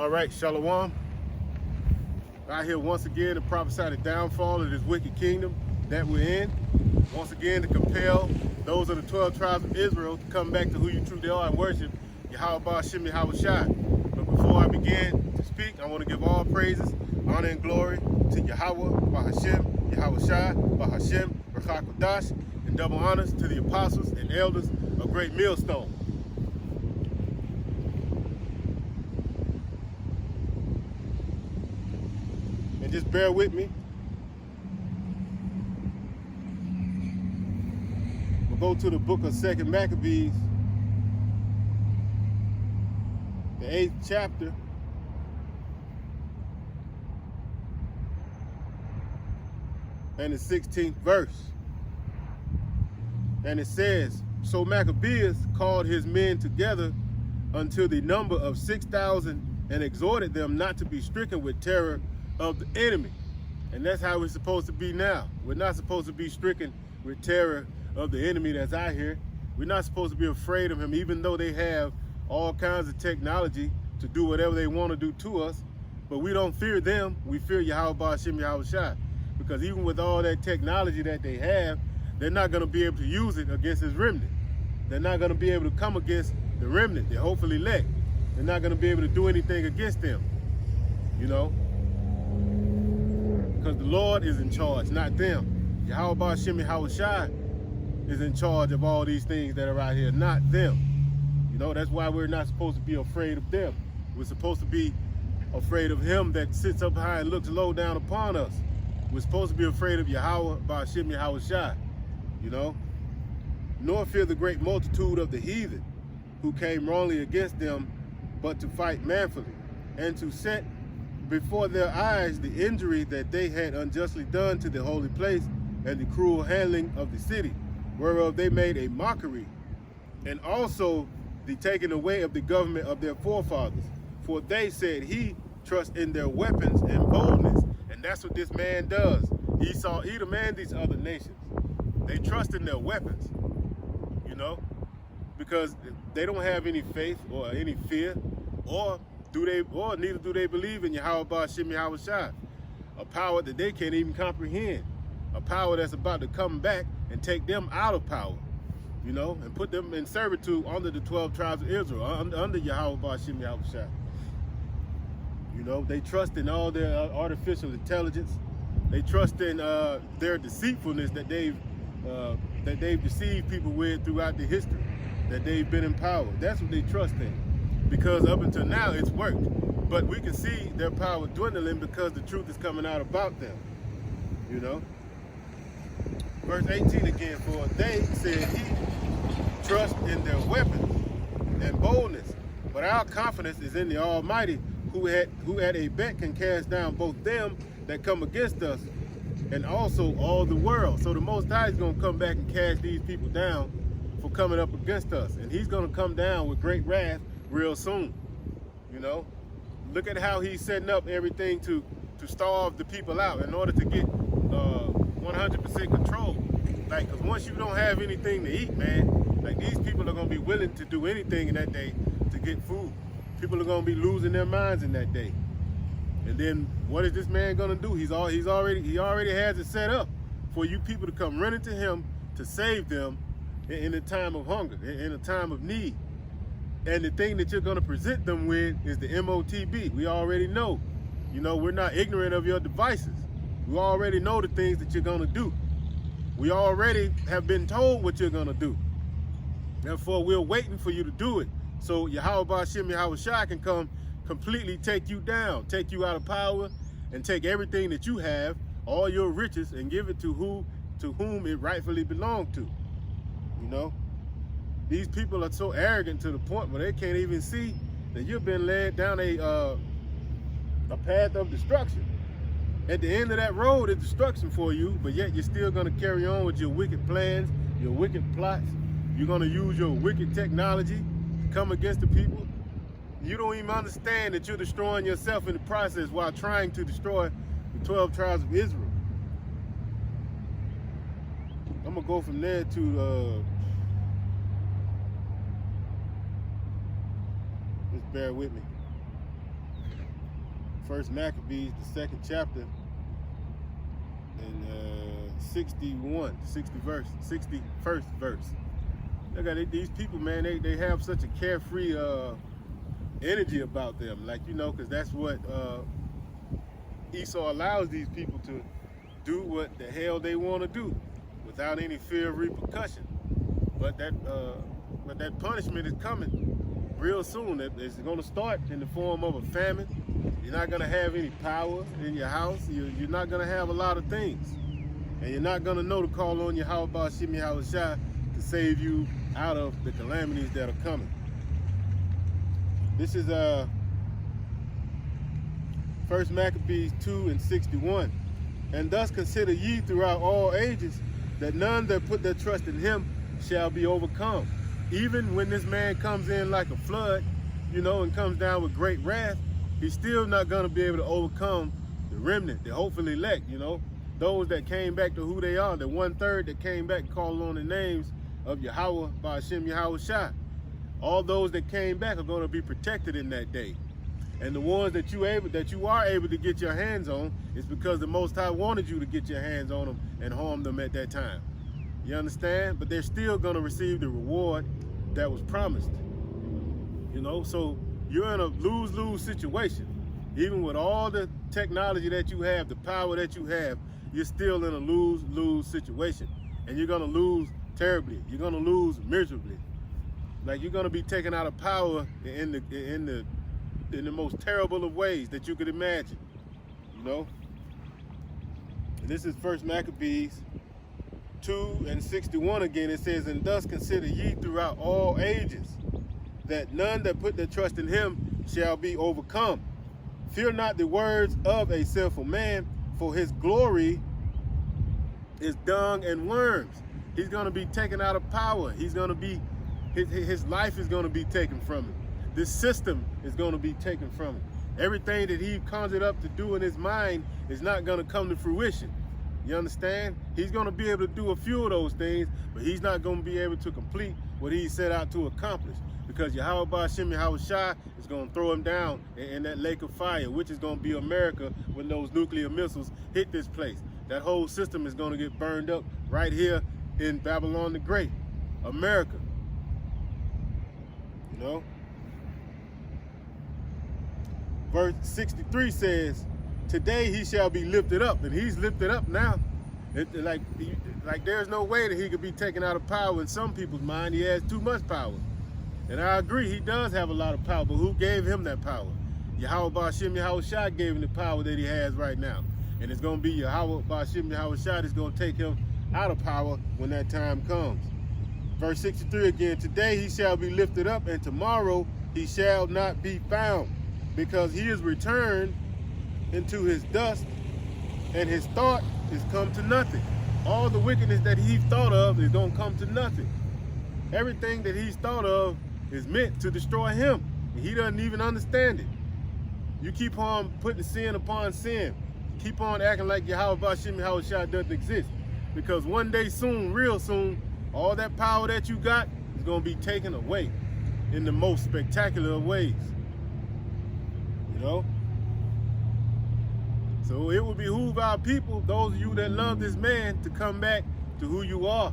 All right, Shalom. Out here once again to prophesy the downfall of this wicked kingdom that we're in. Once again to compel those of the 12 tribes of Israel to come back to who you truly are and worship Yahweh Ba'Shem Yahweh Shai. But before I begin to speak, I want to give all praises, honor, and glory to Yahweh Ba'Shem Yahweh Shai, Ba'Shem Rachak Kodash, and double honors to the apostles and elders of Great Millstone. And just bear with me. We'll go to the book of 2 Maccabees, the 8th chapter. And the 16th verse. And it says, So Maccabeus called his men together until the number of 6,000 and exhorted them not to be stricken with terror of the enemy. And that's how we're supposed to be now. We're not supposed to be stricken with terror of the enemy that's out here. We're not supposed to be afraid of him, even though they have all kinds of technology to do whatever they want to do to us. But we don't fear them. We fear Yahweh Ba'Shem Yahweh Shai. Because even with all that technology that they have, they're not going to be able to use it against his remnant. They're not going to be able to come against the remnant, the hopefully elect. They're not going to be able to do anything against them, you know? Because the Lord is in charge, not them. Yahweh Ba'Shem Yahweh Shai is in charge of all these things that are out here, not them. You know, that's why we're not supposed to be afraid of them. We're supposed to be afraid of him that sits up high and looks low down upon us. We're supposed to be afraid of Yahweh Ba'Shem Yahweh Shai, you know? Nor fear the great multitude of the heathen who came wrongly against them, but to fight manfully, and to set before their eyes the injury that they had unjustly done to the holy place and the cruel handling of the city, whereof they made a mockery, and also the taking away of the government of their forefathers. For they said he trusts in their weapons and boldness. And that's what this man does. Edom and these other nations, they trust in their weapons, you know, because they don't have any faith or any fear, or neither do they believe in Yahweh Ba'Shem Yahweh Shai, a power that they can't even comprehend, a power that's about to come back and take them out of power, you know, and put them in servitude under the 12 tribes of Israel, under Yahweh Ba'Shem Yahweh Shai. You know, they trust in all their artificial intelligence. They trust in their deceitfulness that they've deceived people with throughout the history, that they've been in power. That's what they trust in. Because up until now, it's worked. But we can see their power dwindling because the truth is coming out about them, you know. Verse 18 again, for they said he trust in their weapons and boldness, but our confidence is in the Almighty, who at a bet can cast down both them that come against us and also all the world. So the Most High is going to come back and cast these people down for coming up against us. And he's going to come down with great wrath real soon, you know. Look at how he's setting up everything to starve the people out in order to get 100% control. Like, because once you don't have anything to eat, man, like these people are going to be willing to do anything in that day to get food. People are going to be losing their minds in that day. And then what is this man going to do? He already has it set up for you people to come running to him to save them in a time of hunger, in a time of need. And the thing that you're going to present them with is the MOTB. We already know. You know, we're not ignorant of your devices. We already know the things that you're going to do. We already have been told what you're going to do. Therefore, we're waiting for you to do it. So Yahweh Ba'Shem Yahweh Shai can come completely take you down, take you out of power, and take everything that you have, all your riches, and give it to whom it rightfully belonged to. You know? These people are so arrogant to the point where they can't even see that you've been led down a path of destruction. At the end of that road is destruction for you, but yet you're still going to carry on with your wicked plans, your wicked plots. You're going to use your wicked technology come against the people. You don't even understand that you're destroying yourself in the process while trying to destroy the 12 tribes of Israel. I'm gonna go from there to just bear with me. First Maccabees, the 2nd chapter, and 61st verse. Look at it, these people, man, they have such a carefree energy about them, like, you know, because that's what Esau allows these people to do what the hell they want to do without any fear of repercussion. But that punishment is coming real soon. It's going to start in the form of a famine. You're not going to have any power in your house. You're not going to have a lot of things. And you're not going to know to call on Yahweh Ba'Shem Yahushua to save you out of the calamities that are coming. This is 1 Maccabees 2:61. And thus consider ye throughout all ages that none that put their trust in him shall be overcome. Even when this man comes in like a flood, you know, and comes down with great wrath, he's still not going to be able to overcome the remnant, the hopeful elect, you know, those that came back to who they are, the 1/3 that came back calling on the names of Yahweh Ba'Shem Yahushua. All those that came back are going to be protected in that day. And the ones that you are able to get your hands on is because the Most High wanted you to get your hands on them and harm them at that time. You understand? But they're still going to receive the reward that was promised. You know, so you're in a lose-lose situation. Even with all the technology that you have, the power that you have, you're still in a lose-lose situation. And you're going to lose terribly. You're going to lose miserably. Like, you're going to be taken out of power in the most terrible of ways that you could imagine, you know. And this is 1 Maccabees 2:61 again. It says, and thus consider ye throughout all ages that none that put their trust in him shall be overcome. Fear not the words of a sinful man, for his glory is dung and worms. He's going to be taken out of power. He's going to be, his life is going to be taken from him. This system is going to be taken from him. Everything that he conjured up to do in his mind is not going to come to fruition. You understand? He's going to be able to do a few of those things, but he's not going to be able to complete what he set out to accomplish, because Yahweh Ba'Shem Yahushua is going to throw him down in that lake of fire, which is going to be America when those nuclear missiles hit this place. That whole system is going to get burned up right here in Babylon the Great, America. You know? Verse 63 says, today he shall be lifted up, and he's lifted up now. Like there's no way that he could be taken out of power in some people's mind. He has too much power. And I agree, he does have a lot of power, but who gave him that power? Yahweh Ba'Shem Yahushua gave him the power that he has right now. And it's going to be Yahweh Ba'Shem Yahushua that's going to take him out of power when that time comes. Verse 63 again, today he shall be lifted up, and tomorrow he shall not be found, because he is returned into his dust, and his thought is come to nothing. All the wickedness that he thought of is going to come to nothing. Everything that he's thought of is meant to destroy him, and he doesn't even understand it. You keep on putting sin upon sin. Keep on acting like Yahweh Ba'Shem Yahushua doesn't exist, because one day soon, real soon, all that power that you got is going to be taken away in the most spectacular of ways. You know? So it would behoove our people, those of you that love this man, to come back to who you are.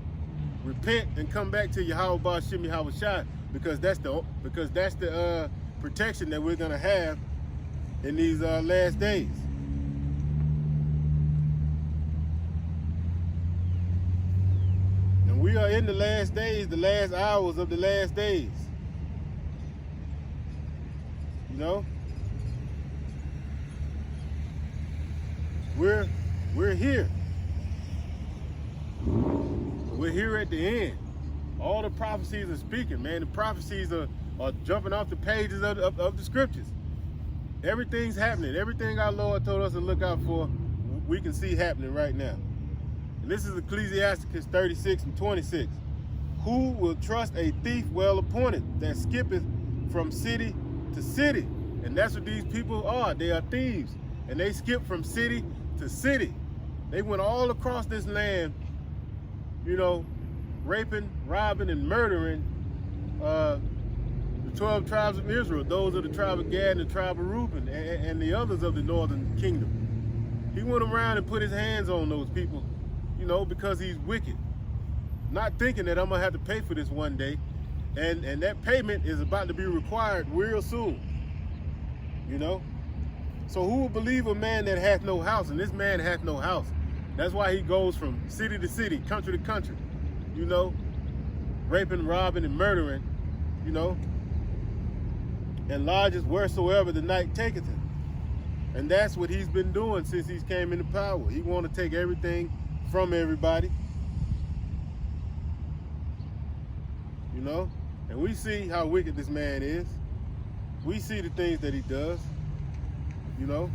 Repent and come back to Yahweh Ba'Shem Yahushua, because that's the protection that we're going to have in these last days. And we are in the last days, the last hours of the last days. You know? We're here. We're here at the end. All the prophecies are speaking, man. The prophecies are jumping off the pages of the scriptures. Everything's happening. Everything our Lord told us to look out for, we can see happening right now. And this is Ecclesiasticus 36:26. Who will trust a thief well appointed that skippeth from city to city? And that's what these people are. They are thieves. And they skip from city to city. They went all across this land, you know, raping, robbing, and murdering the 12 tribes of Israel. Those are the tribe of Gad and the tribe of Reuben and the others of the northern kingdom. He went around and put his hands on those people, you know, because he's wicked. Not thinking that I'm going to have to pay for this one day. And that payment is about to be required real soon, you know. So who will believe a man that hath no house? And this man hath no house. That's why he goes from city to city, country to country, you know, raping, robbing, and murdering, you know, and lodges wheresoever the night taketh him. And that's what he's been doing since he's came into power. He want to take everything from everybody, you know. And we see how wicked this man is. We see the things that he does, you know.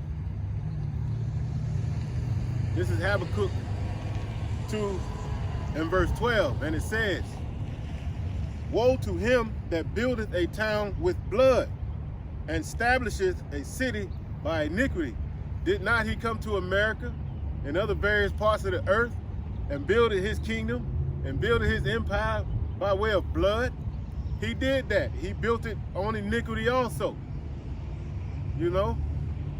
This is Habakkuk 2 and verse 12, and it says, woe to him that buildeth a town with blood, and establisheth a city by iniquity. Did not he come to America and other various parts of the earth and builded his kingdom and builded his empire by way of blood? He did that. He built it on iniquity also. You know,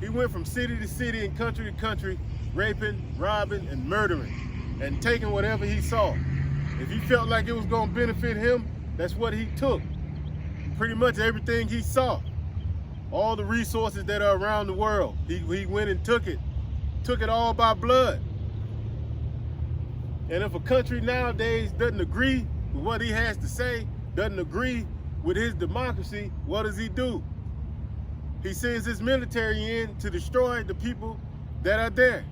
he went from city to city and country to country, raping, robbing, and murdering, and taking whatever he saw. If he felt like it was going to benefit him, that's what he took. Pretty much everything he saw. All the resources that are around the world, he went and took it all by blood. And if a country nowadays doesn't agree with what he has to say, doesn't agree with his democracy, what does he do? He sends his military in to destroy the people that are there.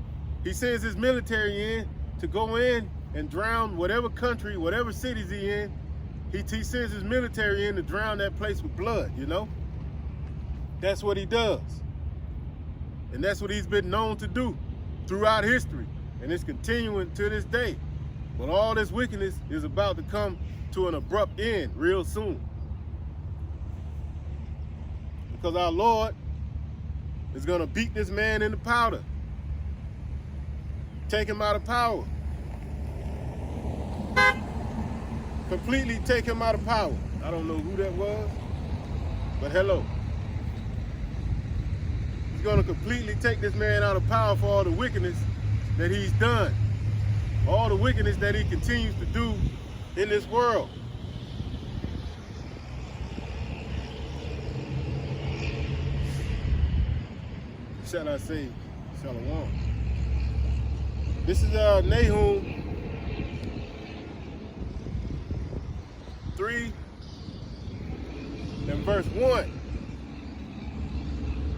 He sends his military in to go in and drown whatever country, whatever cities he in. He sends his military in to drown that place with blood, you know? That's what he does. And that's what he's been known to do throughout history. And it's continuing to this day. But all this wickedness is about to come to an abrupt end real soon. Because our Lord is going to beat this man in the powder. Take him out of power. Completely take him out of power. I don't know who that was, but hello. He's going to completely take this man out of power for all the wickedness that he's done. All the wickedness that he continues to do in this world. Shall I say, Shalom. This is Nahum 3 and verse 1.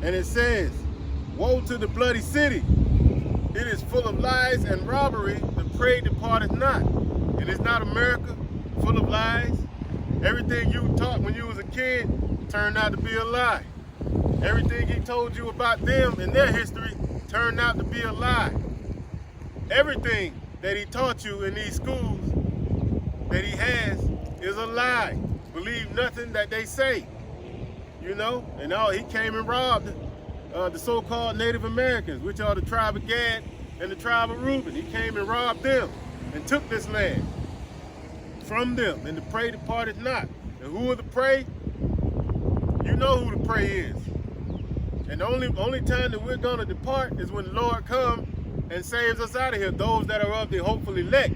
And it says, woe to the bloody city. It is full of lies and robbery. The prey departeth not. And it's not America, full of lies. Everything you taught when you was a kid turned out to be a lie. Everything he told you about them and their history turned out to be a lie. Everything that he taught you in these schools that he has is a lie. Believe nothing that they say, you know? And he came and robbed the so-called Native Americans, which are the tribe of Gad and the tribe of Reuben. He came and robbed them and took this land from them, and the prey departed not. And who are the prey? You know who the prey is. And the only time that we're going to depart is when the Lord comes and saves us out of here, those that are of the hopeful elect.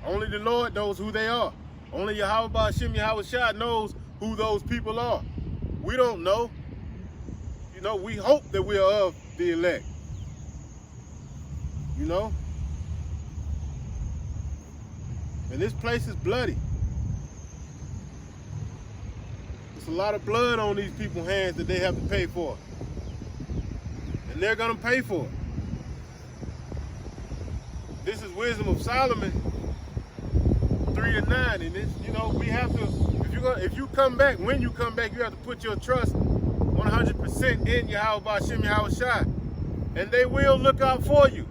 Only the Lord knows who they are. Only Yahweh Ba'ashem Yahushua knows who those people are. We don't know. You know, we hope that we are of the elect. You know? And this place is bloody. There's a lot of blood on these people's hands that they have to pay for. And they're going to pay for it. This is Wisdom of Solomon 3 and 9. And this, you know, we have to, if you come back, when you come back, you have to put your trust 100% in Yahweh Ba'ashem Yahushua. And they will look out for you.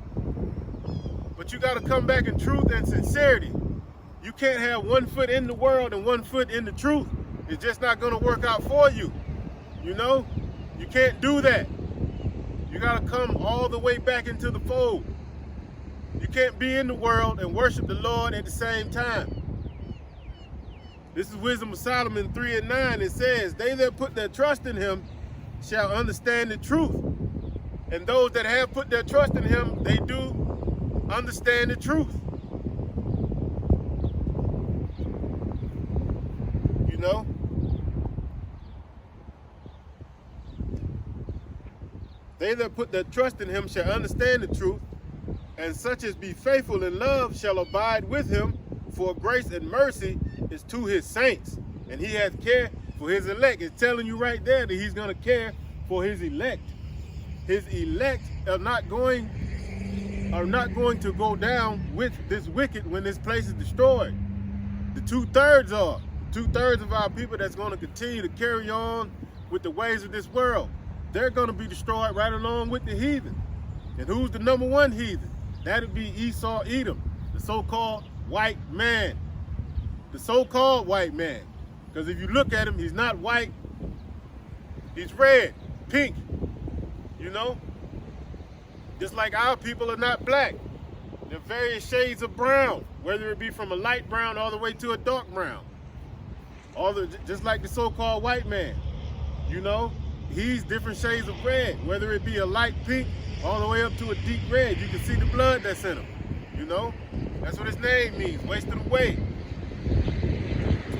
But you got to come back in truth and sincerity. You can't have 1 foot in the world and 1 foot in the truth. It's just not going to work out for you. You know? You can't do that. You got to come all the way back into the fold. You can't be in the world and worship the Lord at the same time. This is Wisdom of Solomon 3:9. It says, they that put their trust in him shall understand the truth. And those that have put their trust in him, they do understand the truth. You know? They that put their trust in him shall understand the truth, and such as be faithful in love shall abide with him, for grace and mercy is to his saints, and he hath care for his elect. It's telling you right there that he's going to care for his elect. His elect are not going to go down with this wicked when this place is destroyed. The 2/3 are. 2/3 of our people that's going to continue to carry on with the ways of this world. They're going to be destroyed right along with the heathen. And who's the number one heathen? That'd be Esau Edom, the so-called white man. The so-called white man. Because if you look at him, he's not white. He's red, pink, you know? Just like our people are not black. They're various shades of brown, whether it be from a light brown all the way to a dark brown. Just like the so-called white man, you know? He's different shades of red, whether it be a light pink all the way up to a deep red. You can see the blood that's in him, you know? That's what his name means, wasted away.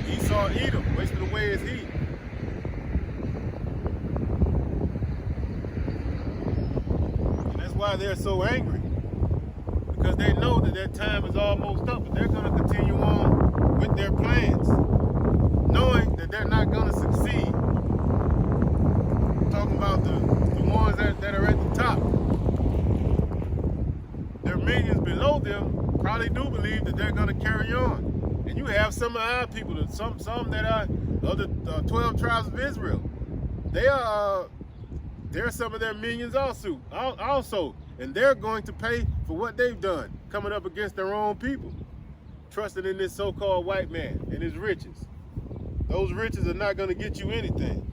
Esau Edom, wasted away is he. And that's why they're so angry, because they know that their time is almost up, but they're going to continue on with their plans, knowing that they're not going to succeed. I'm talking about the ones that are at the top. Their minions below them probably do believe that they're going to carry on. And you have some of our people, some that are of the 12 tribes of Israel. They're some of their minions also, and they're going to pay for what they've done, coming up against their own people, trusting in this so-called white man and his riches. Those riches are not going to get you anything.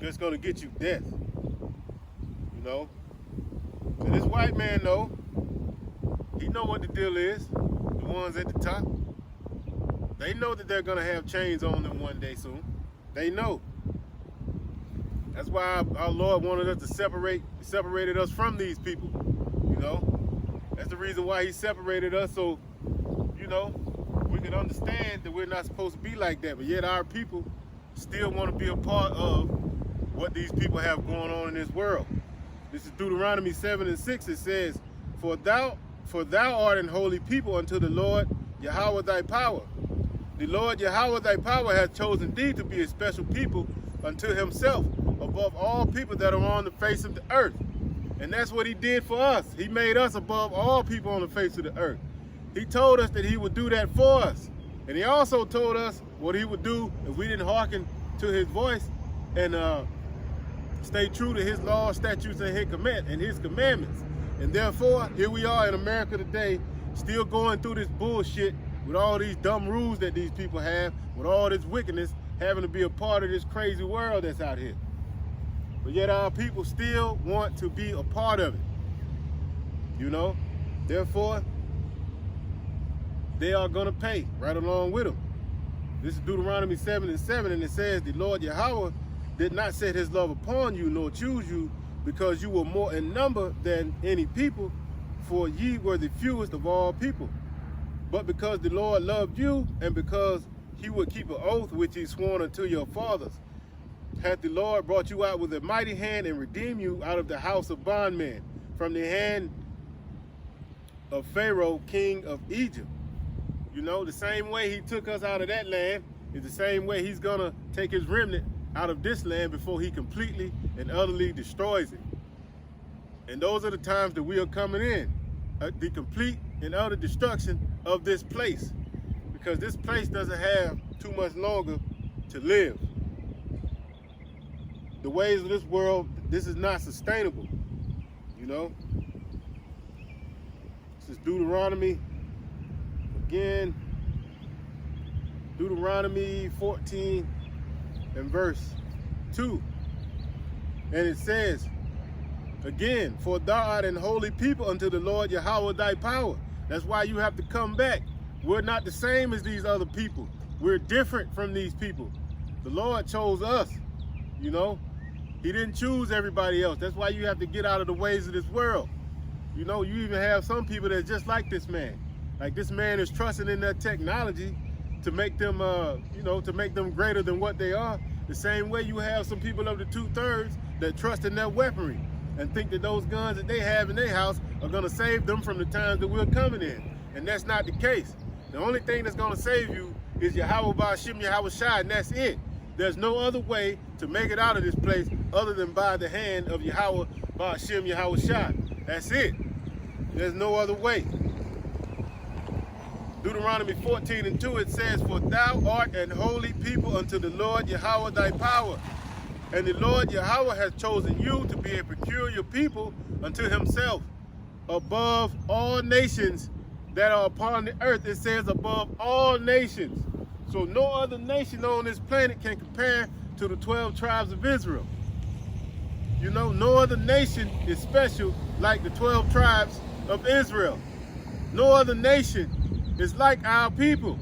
It's going to get you death. You know? And this white man, though, he know what the deal is. The ones at the top. They know that they're going to have chains on them one day soon. They know. That's why our Lord wanted us to separated us from these people. You know? That's the reason why he separated us, so, you know, we can understand that we're not supposed to be like that. But yet our people still want to be a part of what these people have going on in this world. This is Deuteronomy 7:6. It says, For thou art an holy people unto the Lord Yahweh thy power. The Lord Yahweh thy power hath chosen thee to be a special people unto himself above all people that are on the face of the earth. And that's what he did for us. He made us above all people on the face of the earth. He told us that he would do that for us. And he also told us what he would do if we didn't hearken to his voice and stay true to his laws, statutes, and his commandments. And therefore, here we are in America today, still going through this bullshit with all these dumb rules that these people have, with all this wickedness, having to be a part of this crazy world that's out here. But yet our people still want to be a part of it. You know? Therefore, they are going to pay right along with them. This is Deuteronomy 7:7, and it says, The Lord Yahweh did not set his love upon you, nor choose you, because you were more in number than any people, for ye were the fewest of all people. But because the Lord loved you, and because he would keep an oath which he sworn unto your fathers, hath the Lord brought you out with a mighty hand and redeemed you out of the house of bondmen, from the hand of Pharaoh, king of Egypt. You know, the same way he took us out of that land is the same way he's going to take his remnant out of this land before he completely and utterly destroys it. And those are the times that we are coming in, the complete and utter destruction of this place, because this place doesn't have too much longer to live. The ways of this world, this is not sustainable, you know. This is Deuteronomy, again, Deuteronomy 14 and verse 2. And it says, again, For thou art an holy people unto the Lord Yahweh thy power. That's why you have to come back. We're not the same as these other people. We're different from these people. The Lord chose us, you know. He didn't choose everybody else. That's why you have to get out of the ways of this world. You know, you even have some people that's just like this man. Like this man is trusting in that technology to make them, you know, to make them greater than what they are. The same way you have some people of the 2/3 that trust in their weaponry and think that those guns that they have in their house are gonna save them from the times that we're coming in. And that's not the case. The only thing that's gonna save you is Yahweh Ba'Shem Yahweh Shai, and that's it. There's no other way to make it out of this place other than by the hand of Yahweh Ba'Shem Yahweh Shai. That's it. There's no other way. Deuteronomy 14:2, it says, "For thou art an holy people unto the Lord Yahweh thy power. And the Lord Yahweh has chosen you to be a peculiar people unto himself, above all nations that are upon the earth." It says above all nations. So no other nation on this planet can compare to the 12 tribes of Israel. You know, no other nation is special like the 12 tribes of Israel. No other nation is like our people.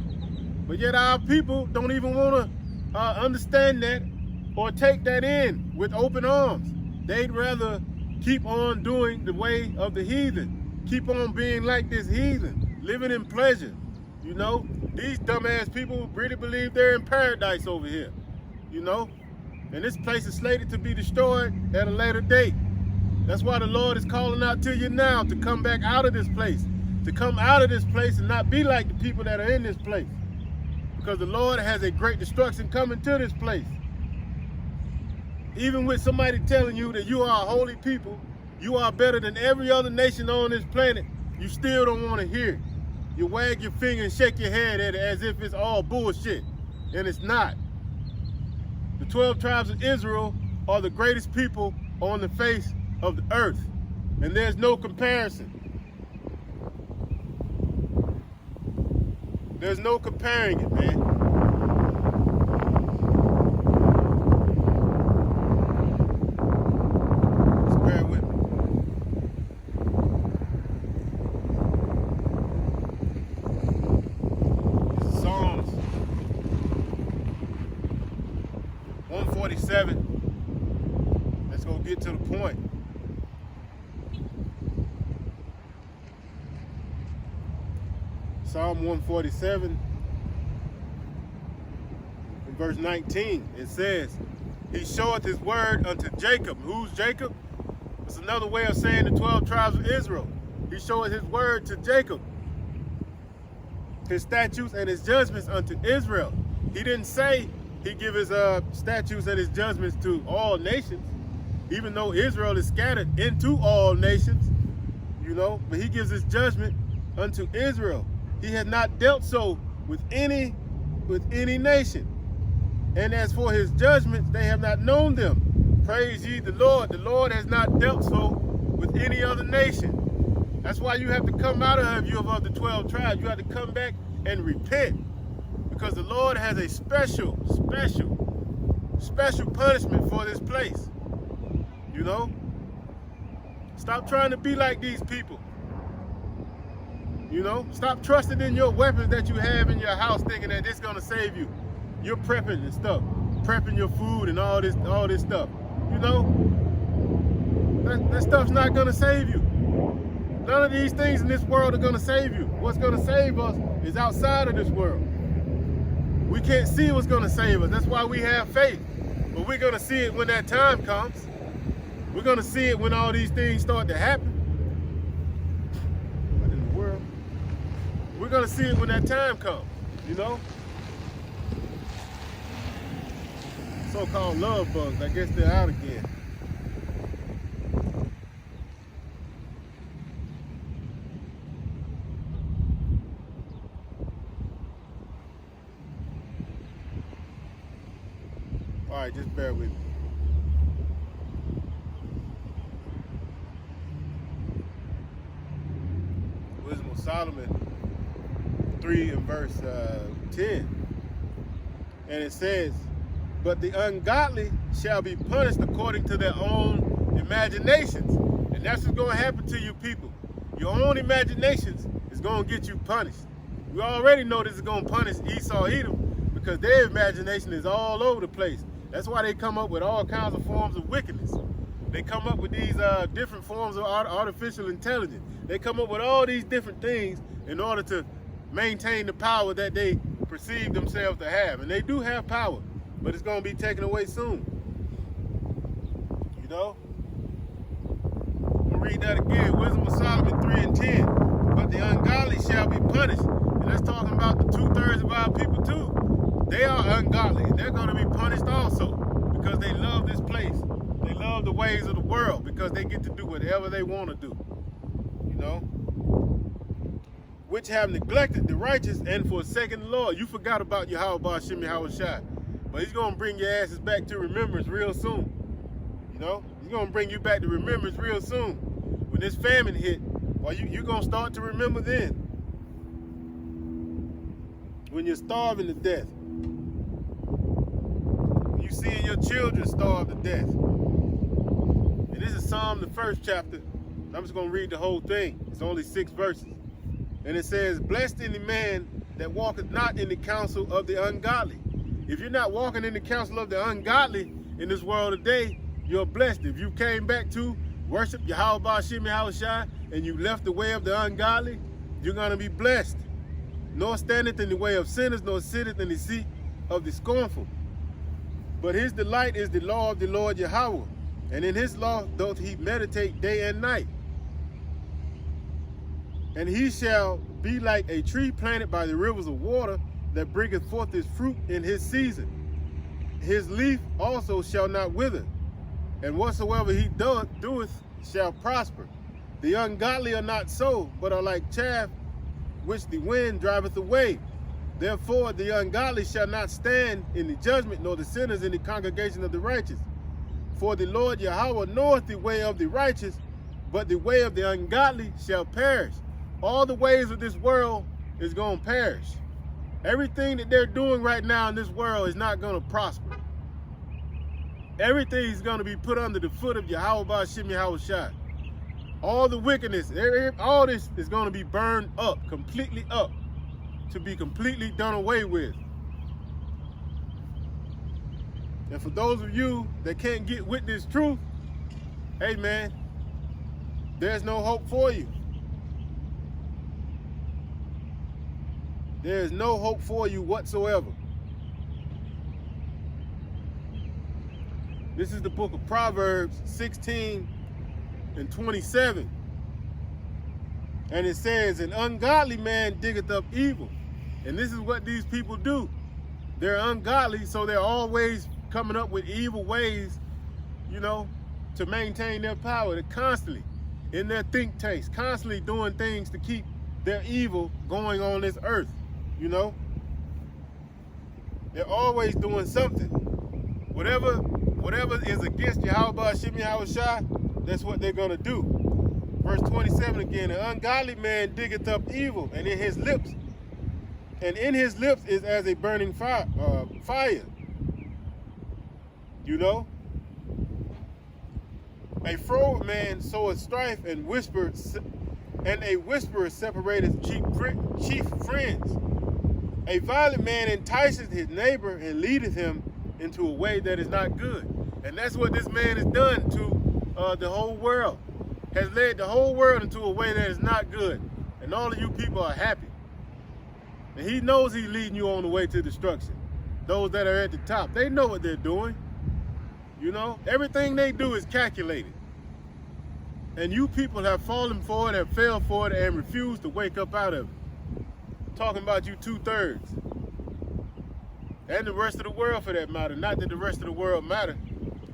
But yet our people don't even want to understand that or take that in with open arms. They'd rather keep on doing the way of the heathen. Keep on being like this heathen, living in pleasure. You know, these dumbass people really believe they're in paradise over here, you know? And this place is slated to be destroyed at a later date. That's why the Lord is calling out to you now to come back out of this place, to come out of this place and not be like the people that are in this place. Because the Lord has a great destruction coming to this place. Even with somebody telling you that you are a holy people, you are better than every other nation on this planet, you still don't want to hear it. You wag your finger and shake your head at it as if it's all bullshit, and it's not. The 12 tribes of Israel are the greatest people on the face of the earth, and there's no comparison. There's no comparing it, man. Just bear with me. Psalms 147. Let's go get to the point. Psalm 147, in verse 19, it says, "He showeth his word unto Jacob." Who's Jacob? It's another way of saying the 12 tribes of Israel. He showeth his word to Jacob, his statutes and his judgments unto Israel. He didn't say he give his statutes and his judgments to all nations, even though Israel is scattered into all nations, you know, but he gives his judgment unto Israel. He had not dealt so with any nation. And as for his judgments, they have not known them. Praise ye the Lord. The Lord has not dealt so with any other nation. That's why you have to come out of you of the 12 tribes. You have to come back and repent. Because the Lord has a special punishment for this place. You know? Stop trying to be like these people. You know, stop trusting in your weapons that you have in your house thinking that it's gonna save you. You're prepping and stuff, prepping your food and all this stuff. You know, that stuff's not gonna save you. None of these things in this world are gonna save you. What's gonna save us is outside of this world. We can't see what's gonna save us. That's why we have faith. But we're gonna see it when that time comes. We're gonna see it when all these things start to happen. We're gonna see it when that time comes, you know? So-called love bugs, I guess they're out again. All right, just bear with me. Wisdom of Solomon 3 and verse 10, and it says, "But the ungodly shall be punished according to their own imaginations." And that's what's going to happen to you people. Your own imaginations is going to get you punished. We already know this is going to punish Esau Edom, because their imagination is all over the place. That's why they come up with all kinds of forms of wickedness. They come up with these different forms of artificial intelligence. They come up with all these different things in order to maintain the power that they perceive themselves to have. And they do have power, but it's going to be taken away soon. You know? I'm going to read that again. Wisdom of Solomon 3:10. But the ungodly shall be punished. And that's talking about the 2/3 of our people too. They are ungodly. And they're going to be punished also because they love this place. They love the ways of the world because they get to do whatever they want to do. You know? Which have neglected the righteous and forsaken the Lord. You forgot about Yahweh Shem Yahushai. But he's going to bring your asses back to remembrance real soon. You know? He's going to bring you back to remembrance real soon. When this famine hit, well, you're going to start to remember then. When you're starving to death. When you seeing your children starve to death. And this is Psalm, the 1st chapter. I'm just going to read the whole thing. It's only 6 verses. And it says, blessed is the man that walketh not in the counsel of the ungodly. If you're not walking in the counsel of the ungodly in this world today, you're blessed. If you came back to worship Yahweh Shem Yahushai and you left the way of the ungodly, you're going to be blessed. Nor standeth in the way of sinners, nor sitteth in the seat of the scornful. But his delight is the law of the Lord Yahweh, and in his law doth he meditate day and night. And he shall be like a tree planted by the rivers of water that bringeth forth his fruit in his season. His leaf also shall not wither, and whatsoever he doeth shall prosper. The ungodly are not so, but are like chaff which the wind driveth away. Therefore the ungodly shall not stand in the judgment, nor the sinners in the congregation of the righteous. For the Lord Yahweh knoweth the way of the righteous, but the way of the ungodly shall perish. All the ways of this world is going to perish. Everything that they're doing right now in this world is not going to prosper. Everything is going to be put under the foot of Yahweh Shem Yahushai. All the wickedness, all this is going to be burned up, completely up, to be completely done away with. And for those of you that can't get with this truth, hey man, there's no hope for you. There is no hope for you whatsoever. This is the book of Proverbs 16:27. And it says, an ungodly man diggeth up evil. And this is what these people do. They're ungodly, so they're always coming up with evil ways, you know, to maintain their power. They're constantly in their think tanks, constantly doing things to keep their evil going on this earth, you know. They're always doing something. Whatever is against Yahweh Shem Yahushai, that's what they're going to do. Verse 27 again, an ungodly man diggeth up evil, and in his lips is as a burning fire. You know? A froward man soweth strife, and a whisperer separateth chief friends. A violent man enticeth his neighbor and leadeth him into a way that is not good. And that's what this man has done to the whole world. Has led the whole world into a way that is not good. And all of you people are happy. And he knows he's leading you on the way to destruction. Those that are at the top, they know what they're doing. You know, everything they do is calculated. And you people have fallen for it, have fell for it, and refused to wake up out of it. I'm talking about you 2/3. And the rest of the world for that matter. Not that the rest of the world matter.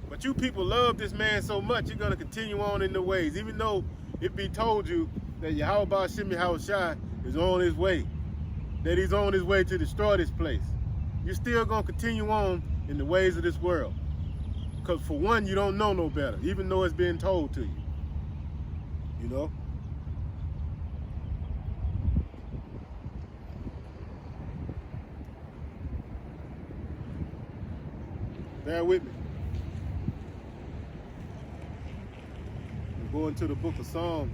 But you people love this man so much, you're going to continue on in the ways. Even though it be told you that Yahweh Shem Yahushai is on his way. That he's on his way to destroy this place. You're still going to continue on in the ways of this world. Because for one, you don't know no better, even though it's being told to you. You know? Bear with me. We're going to the book of Psalms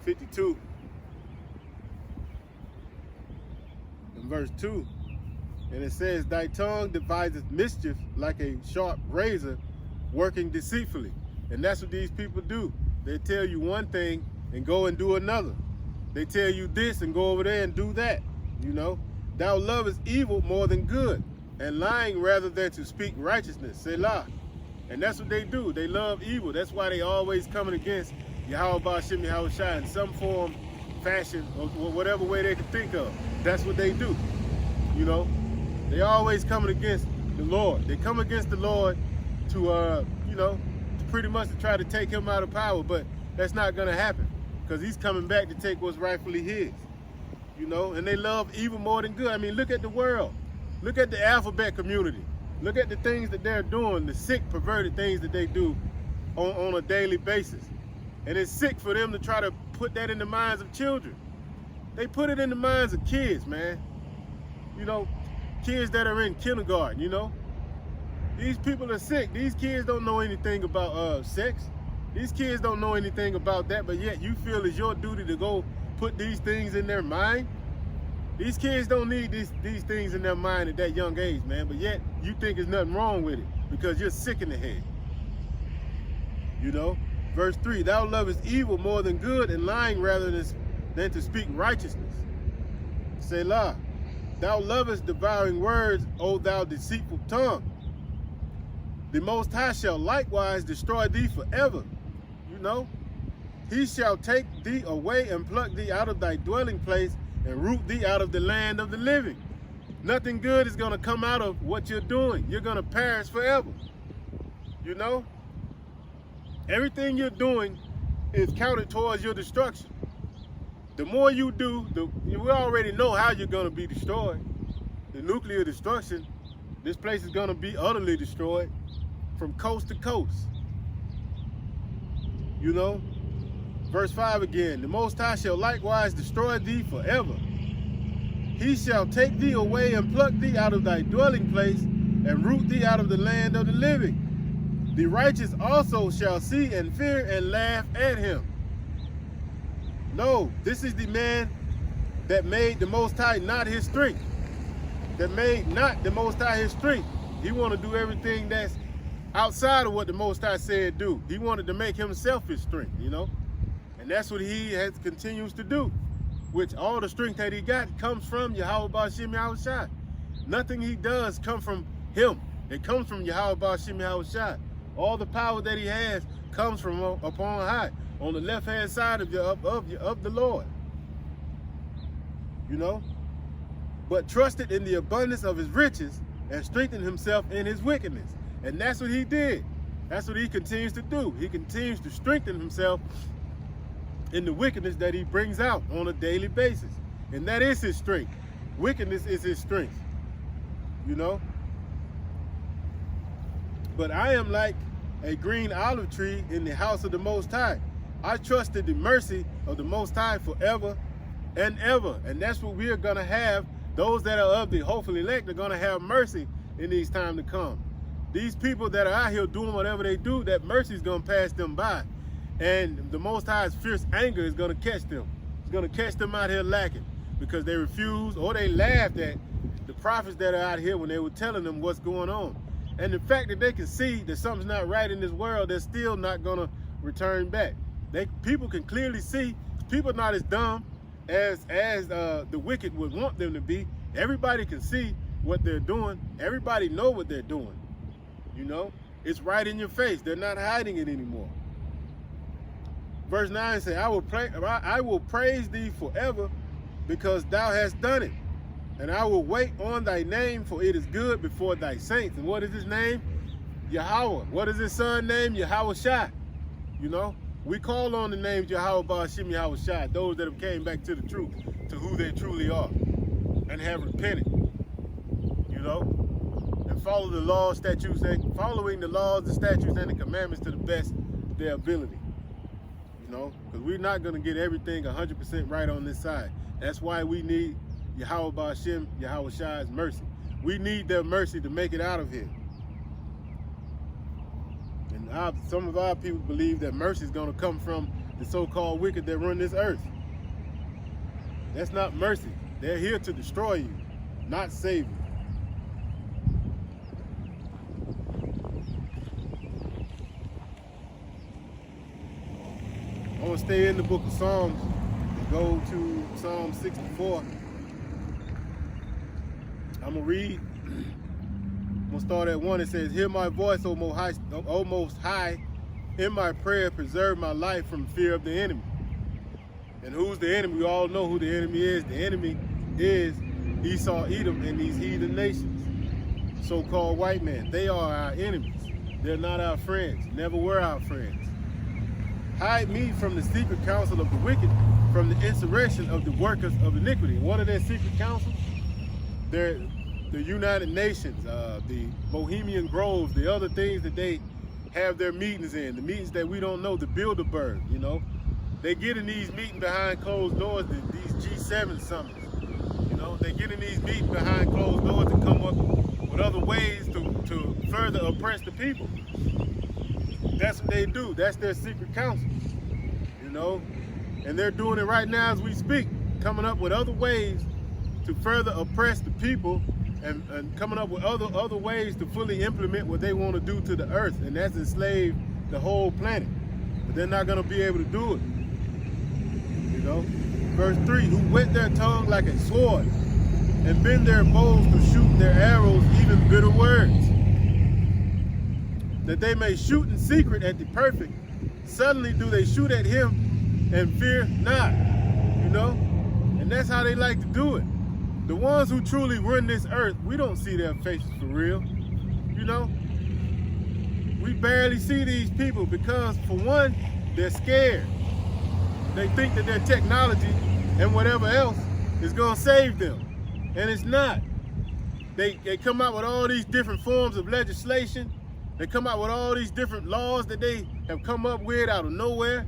52. verse 2. And it says, thy tongue deviseth mischief like a sharp razor, working deceitfully. And that's what these people do. They tell you one thing and go and do another. They tell you this and go over there and do that. You know, thou lovest evil more than good, and lying rather than to speak righteousness. Selah. And that's what they do. They love evil. That's why they always coming against Yahweh Ba'ashem Yahweh Shai in some form, fashion, or whatever way they can think of. That's what they do. You know, they always coming against the Lord. They come against the Lord to, you know, to pretty much to try to take him out of power, but that's not going to happen because he's coming back to take what's rightfully his. You know, and they love evil more than good. I mean, look at the world. Look at the alphabet community. Look at the things that they're doing, the sick, perverted things that they do on a daily basis. And it's sick for them to try to put that in the minds of children. They put it in the minds of kids, man. You know, kids that are in kindergarten, you know. These people are sick. These kids don't know anything about sex. These kids don't know anything about that, but yet you feel it's your duty to go put these things in their mind. These kids don't need these things in their mind at that young age, man, but yet you think there's nothing wrong with it because you're sick in the head. You know? Verse 3, thou lovest evil more than good, and lying rather than to speak righteousness. Selah. Thou lovest devouring words, O thou deceitful tongue. The Most High shall likewise destroy thee forever. You know? He shall take thee away and pluck thee out of thy dwelling place and root thee out of the land of the living. Nothing good is going to come out of what you're doing. You're going to perish forever. You know? Everything you're doing is counted towards your destruction. The more you do, we already know how you're going to be destroyed. The nuclear destruction, this place is going to be utterly destroyed from coast to coast. You know? Verse 5 again, the Most High shall likewise destroy thee forever. He shall take thee away and pluck thee out of thy dwelling place and root thee out of the land of the living. The righteous also shall see and fear and laugh at him. No, this is the man that made the Most High not his strength. That made not the Most High his strength. He wanted to do everything that's outside of what the Most High said do. He wanted to make himself his strength, you know. And that's what he continues to do, which all the strength that he got comes from Yahweh Ba'ashem Yahweh Shai. Nothing he does come from him. It comes from Yahweh Ba'ashem Yahweh Shai. All the power that he has comes from upon high, on the left-hand side of the Lord. You know? But trusted in the abundance of his riches and strengthened himself in his wickedness. And that's what he did. That's what he continues to do. He continues to strengthen himself in the wickedness that he brings out on a daily basis. And that is his strength. Wickedness is his strength. You know? But I am like a green olive tree in the house of the Most High. I trusted the mercy of the Most High forever and ever. And that's what we are going to have. Those that are of the hopeful elect are going to have mercy in these times to come. These people that are out here doing whatever they do, that mercy is going to pass them by. And the Most High's fierce anger is going to catch them. It's going to catch them out here lacking because they refused or they laughed at the prophets that are out here when they were telling them what's going on. And the fact that they can see that something's not right in this world, they're still not going to return back. People can clearly see. People are not as dumb as the wicked would want them to be. Everybody can see what they're doing. Everybody know what they're doing. You know, it's right in your face. They're not hiding it anymore. Verse 9 says, I will praise thee forever because thou hast done it. And I will wait on thy name, for it is good before thy saints. And what is his name? Yahweh. What is his son's name? Yahweh Shai. You know, we call on the names Yahweh Ba'ashem Yahweh Shai, those that have came back to the truth, to who they truly are, and have repented. You know, and follow the laws, statutes, and following the laws, the statutes, and the commandments to the best of their ability. You know, because we're not going to get everything 100% right on this side. That's why we need Yahweh Ba'ashem Yahweh Shai's mercy. We need their mercy to make it out of here. And some of our people believe that mercy is going to come from the so-called wicked that run this earth. That's not mercy. They're here to destroy you. not Savior. I want to stay in the book of Psalms and go to Psalm 64. I'm going to read. I'm going to start at 1. It says, "Hear my voice, O Most High. In my prayer, preserve my life from fear of the enemy." And who's the enemy? We all know who the enemy is. The enemy is Esau, Edom, and these heathen nations, so-called white men. They are our enemies. They're not our friends. Never were our friends. Hide me from the secret counsel of the wicked, from the insurrection of the workers of iniquity. And what are their secret counsels? They're the United Nations, the Bohemian Groves, the other things that they have their meetings in, the meetings that we don't know, the Bilderberg, you know. They get in these meetings behind closed doors, these G7 summits. You know, they get in these meetings behind closed doors to come up with other ways to further oppress the people. That's what they do. That's their secret counsel, you know. And they're doing it right now as we speak, coming up with other ways to further oppress the people and coming up with other ways to fully implement what they want to do to the earth, and that's enslave the whole planet. But they're not going to be able to do it. You know, verse 3, "Who whet their tongue like a sword, and bend their bows to shoot their arrows, even bitter words, that they may shoot in secret at the perfect. Suddenly do they shoot at him, and fear not." You know, and that's how they like to do it. The ones who truly run this earth, we don't see their faces for real. You know, we barely see these people because, for one, they're scared. They think that their technology and whatever else is going to save them, and it's not. They come out with all these different forms of legislation. They come out with all these different laws that they have come up with out of nowhere.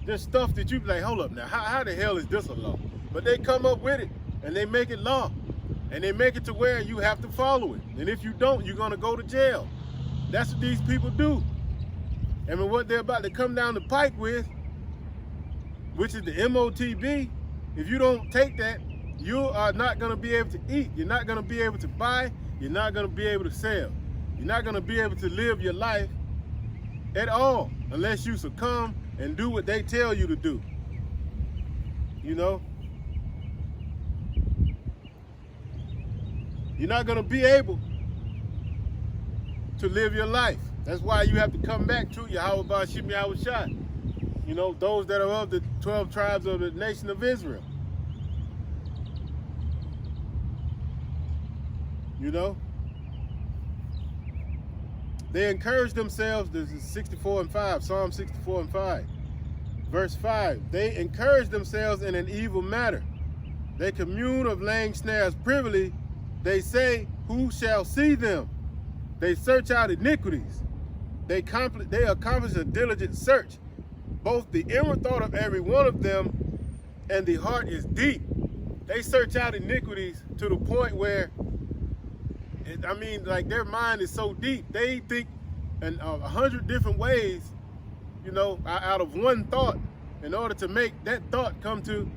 There's stuff that you be like, hold up now, how the hell is this a law? But they come up with it, and they make it law. And they make it to where you have to follow it. And if you don't, you're going to go to jail. That's what these people do. And what they're about to come down the pike with, which is the MOTB, if you don't take that, you are not going to be able to eat. You're not going to be able to buy. You're not going to be able to sell. You're not going to be able to live your life at all unless you succumb and do what they tell you to do. You know? You're not going to be able to live your life. That's why you have to come back to Yahweh Ba'ashim Yahweh Shai. You know, those that are of the 12 tribes of the nation of Israel. You know? They encourage themselves, this is 64 and 5, Psalm 64 and 5. Verse 5, "They encourage themselves in an evil matter. They commune of laying snares privily. They say, who shall see them? They search out iniquities. They accomplish a diligent search. Both the inward thought of every one of them and the heart is deep." They search out iniquities to the point where, I mean, like their mind is so deep. They think in 100 different ways, you know, out of one thought in order to make that thought come to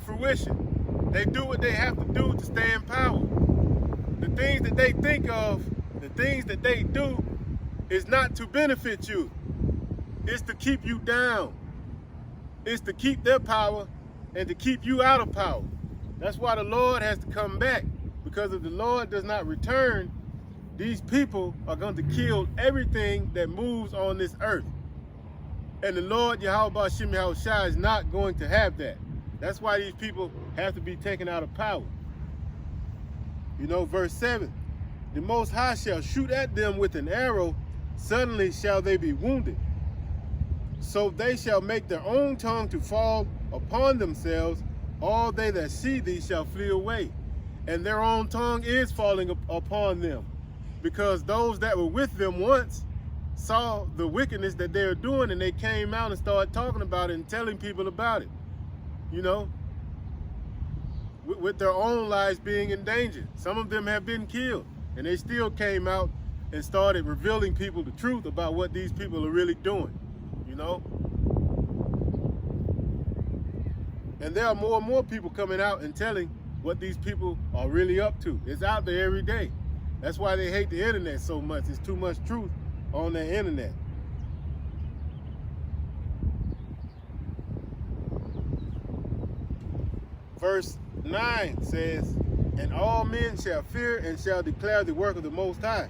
fruition. They do what they have to do to stay in power. The things that they think of, the things that they do is not to benefit you. It's to keep you down. It's to keep their power and to keep you out of power. That's why the Lord has to come back. Because if the Lord does not return, these people are going to kill everything that moves on this earth. And the Lord, Yahweh Ba'ashim Yahweh Shai, is not going to have that. That's why these people have to be taken out of power. You know, verse 7, "The Most High shall shoot at them with an arrow, suddenly shall they be wounded. So they shall make their own tongue to fall upon themselves. All they that see thee shall flee away." And their own tongue is falling upon them, because those that were with them once saw the wickedness that they were doing, and they came out and started talking about it and telling people about it, you know, with their own lives being in danger. Some of them have been killed, and they still came out and started revealing people the truth about what these people are really doing, you know. And there are more and more people coming out and telling what these people are really up to. It's out there every day. That's why they hate the internet so much. It's too much truth on the internet. Verse 9 says, and all men shall fear and shall declare the work of the Most High,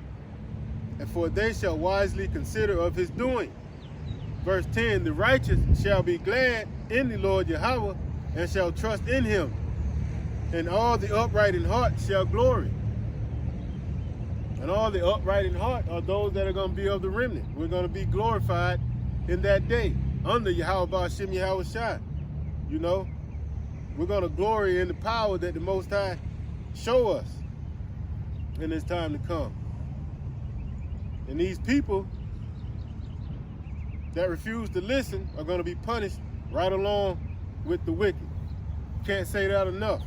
and for they shall wisely consider of his doing. Verse 10, the righteous shall be glad in the Lord Yahweh, and shall trust in him, and all the upright in heart shall glory. And all the upright in heart are those that are going to be of the remnant. We're going to be glorified in that day under Yahweh Ba'ashem Yahweh Shai. You know, we're going to glory in the power that the Most High show us in this time to come. And these people that refuse to listen are going to be punished right along with the wicked. Can't say that enough.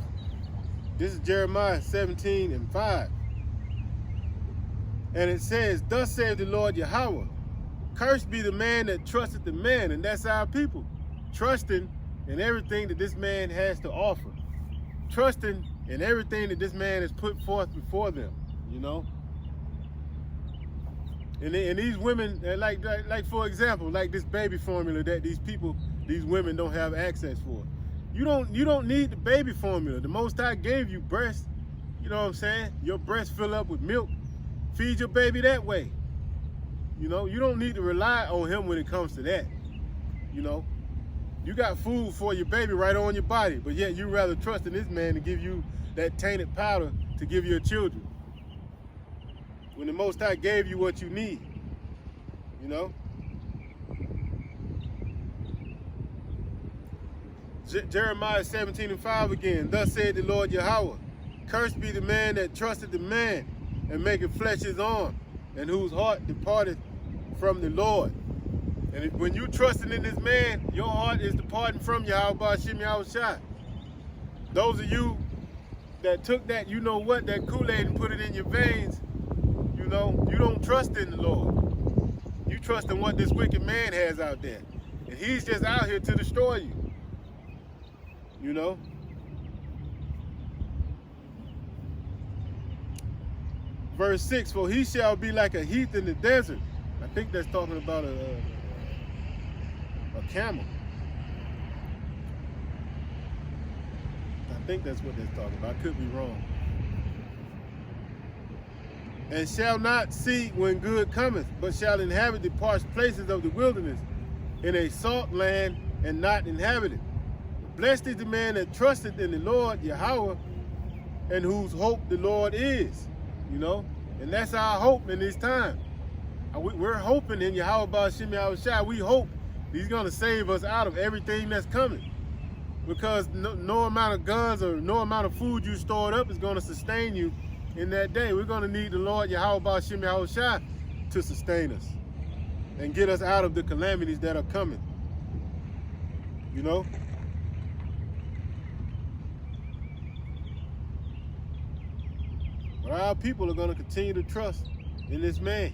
This is Jeremiah 17:5. And it says, thus saith the Lord Yahweh, cursed be the man that trusteth the man. And that's our people, trusting in everything that this man has to offer, trusting in everything that this man has put forth before them, you know. And these women, like for example, like this baby formula that these women don't have access for. You don't need the baby formula. The Most High gave you breast. You know what I'm saying? Your breast fill up with milk. Feed your baby that way. You know, you don't need to rely on him when it comes to that. You know, you got food for your baby right on your body, but yet you rather trust in this man to give you that tainted powder to give your children, when the Most High gave you what you need, you know? Jeremiah 17:5 again, thus said the Lord Yahweh, cursed be the man that trusted the man, and maketh flesh his arm, and whose heart departeth from the Lord. And when you trusting in this man, your heart is departing from Yahweh Ba'ashem Yahweh Shai. Those of you that took that, you know what, that Kool-Aid and put it in your veins, you know, you don't trust in the Lord. You trust in what this wicked man has out there. And he's just out here to destroy you. You know? Verse 6, for he shall be like a heath in the desert. I think that's talking about a camel. I think that's what that's talking about. I could be wrong. And shall not see when good cometh, but shall inhabit the parched places of the wilderness, in a salt land and not inhabited. Blessed is the man that trusteth in the Lord Yahweh, and whose hope the Lord is. You know, and that's our hope in this time. We're hoping in Yahweh Ba'ashem Yahweh Shai. We hope he's going to save us out of everything that's coming. Because no amount of guns or no amount of food you stored up is going to sustain you in that day. We're going to need the Lord Yahweh Ba'ashem Yahweh Shai to sustain us and get us out of the calamities that are coming. You know? But our people are going to continue to trust in this man.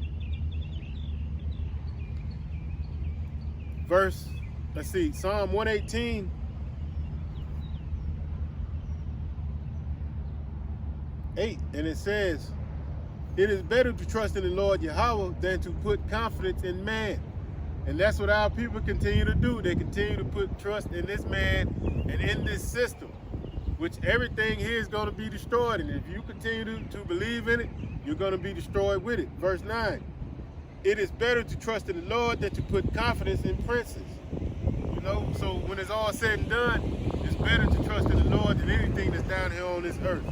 Verse, let's see, Psalm 118. 8, and it says, it is better to trust in the Lord Yahweh than to put confidence in man. And that's what our people continue to do. They continue to put trust in this man and in this system, which everything here is going to be destroyed. And if you continue to believe in it, you're going to be destroyed with it. Verse 9, it is better to trust in the Lord than to put confidence in princes. You know, so when it's all said and done, it's better to trust in the Lord than anything that's down here on this earth.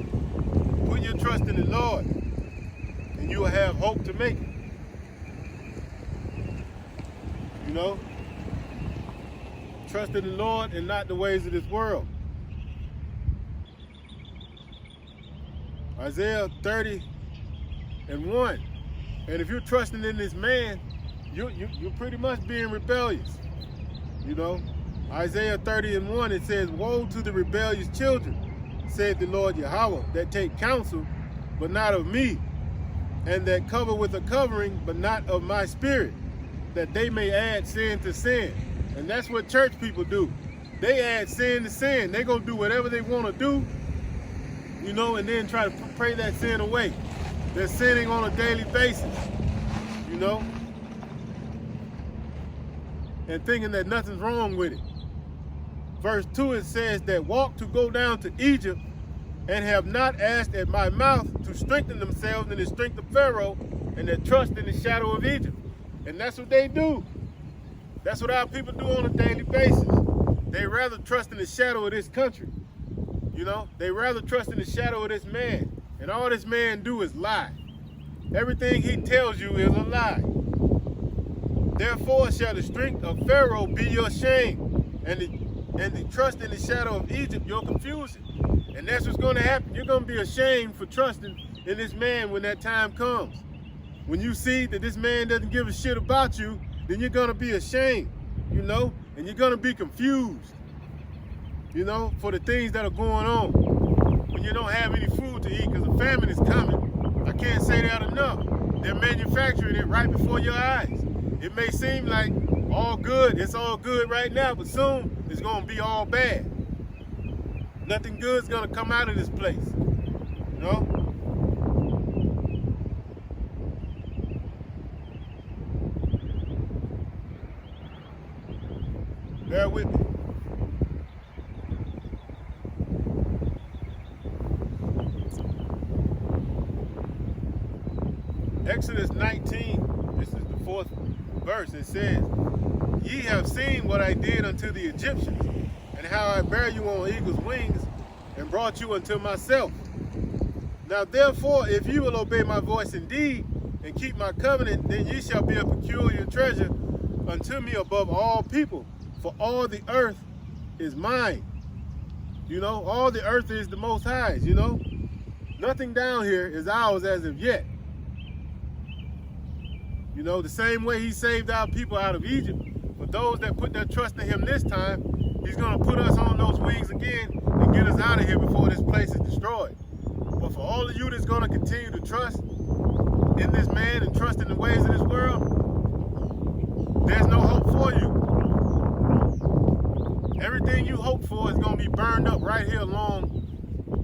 Put your trust in the Lord, and you will have hope to make it. You know? Trust in the Lord and not the ways of this world. Isaiah 30:1. And if you're trusting in this man, you're pretty much being rebellious. You know? Isaiah 30:1, it says, woe to the rebellious children, said the Lord Yahweh, that take counsel, but not of me, and that cover with a covering, but not of my spirit, that they may add sin to sin. And that's what church people do. They add sin to sin. They're going to do whatever they want to do you know, and then try to pray that sin away. They're sinning on a daily basis, you know, and thinking that nothing's wrong with it. Verse 2, it says that walk to go down to Egypt and have not asked at my mouth to strengthen themselves in the strength of Pharaoh and that trust in the shadow of Egypt. And that's what they do. That's what our people do on a daily basis. They rather trust in the shadow of this country. You know, they rather trust in the shadow of this man. And all this man do is lie. Everything he tells you is a lie. Therefore shall the strength of Pharaoh be your shame, and the trust in the shadow of Egypt your confusion. And that's what's going to happen. You're going to be ashamed for trusting in this man when that time comes. When you see that this man doesn't give a shit about you, then you're going to be ashamed, you know, and you're going to be confused, you know, for the things that are going on. When you don't have any food to eat because a famine is coming. I can't say that enough. They're manufacturing it right before your eyes. It may seem like all good, it's all good right now, but soon it's going to be all bad. Nothing good's going to come out of this place, you know? Bear with me. Exodus 19, this is the 4th verse. It says, ye have seen what I did unto the Egyptians, and how I bare you on eagle's wings, and brought you unto myself. Now therefore, if you will obey my voice indeed, and keep my covenant, then ye shall be a peculiar treasure unto me above all people. For all the earth is mine. You know, all the earth is the Most High's, you know. Nothing down here is ours as of yet. You know, the same way he saved our people out of Egypt. For those that put their trust in him this time, he's going to put us on those wings again and get us out of here before this place is destroyed. But for all of you that's going to continue to trust in this man and trust in the ways of this world, there's no hope for you. Everything you hope for is going to be burned up right here along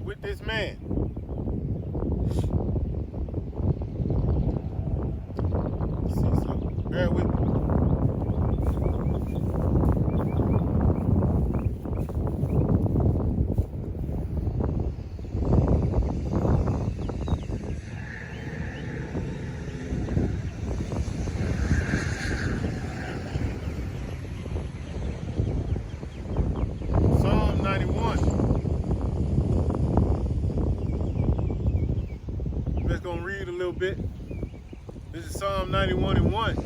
with this man. So bear with me. Psalm 91. I'm just going to read a little bit. This is Psalm 91 and 1.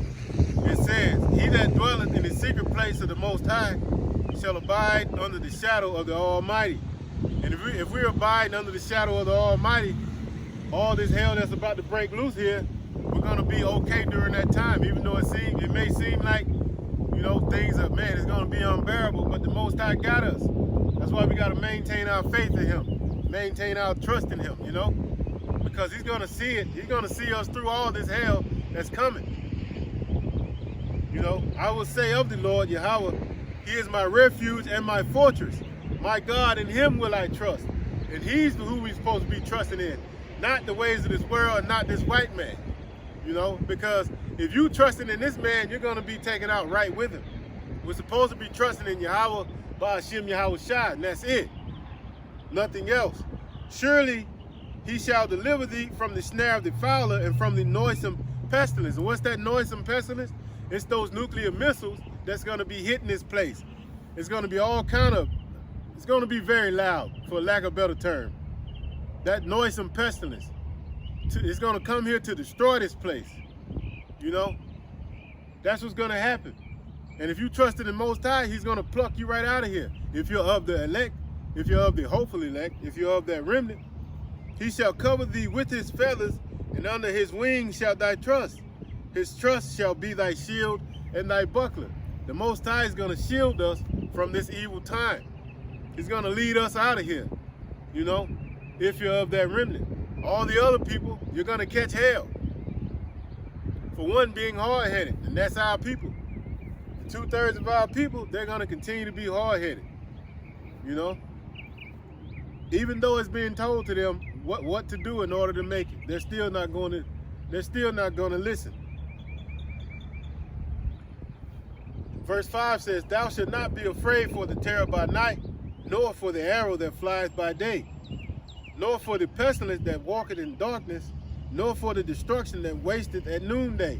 It says, he that dwelleth in the secret place of the Most High shall abide under the shadow of the Almighty. And if we're abiding under the shadow of the Almighty, all this hell that's about to break loose here, we're going to be okay during that time, even though it may seem like, you know, things are, man, it's going to be unbearable, but the Most High got us. That's why we got to maintain our faith in him, maintain our trust in him, you know, because he's going to see it. He's going to see us through all this hell that's coming. You know, I will say of the Lord, Yahweh, he is my refuge and my fortress. My God, in him will I trust. And he's who we're supposed to be trusting in, not the ways of this world, not this white man. You know, because if you trusting in this man, you're going to be taken out right with him. We're supposed to be trusting in Yahweh, Ba'ashem Yahweh Shai, and that's it. Nothing else. Surely he shall deliver thee from the snare of the fowler and from the noisome pestilence. And what's that noisome pestilence? It's those nuclear missiles that's going to be hitting this place. It's going to be all kind of, it's going to be very loud, for lack of a better term. That noisome pestilence. It's going to come here to destroy this place. You know? That's what's going to happen. And if you trust in the Most High, he's going to pluck you right out of here. If you're of the elect, if you're of the hopeful elect, if you're of that remnant, he shall cover thee with his feathers, and under his wings shall thy trust. His trust shall be thy shield and thy buckler. The Most High is going to shield us from this evil time. He's going to lead us out of here, you know, if you're of that remnant. All the other people, you're going to catch hell. For one, being hard-headed, and that's our people. 2/3 of our people, they're going to continue to be hard-headed, you know. Even though it's being told to them what to do in order to make it, they're still not going to listen. Verse 5 says, "Thou shalt not be afraid for the terror by night, nor for the arrow that flies by day, nor for the pestilence that walketh in darkness, nor for the destruction that wasteth at noonday.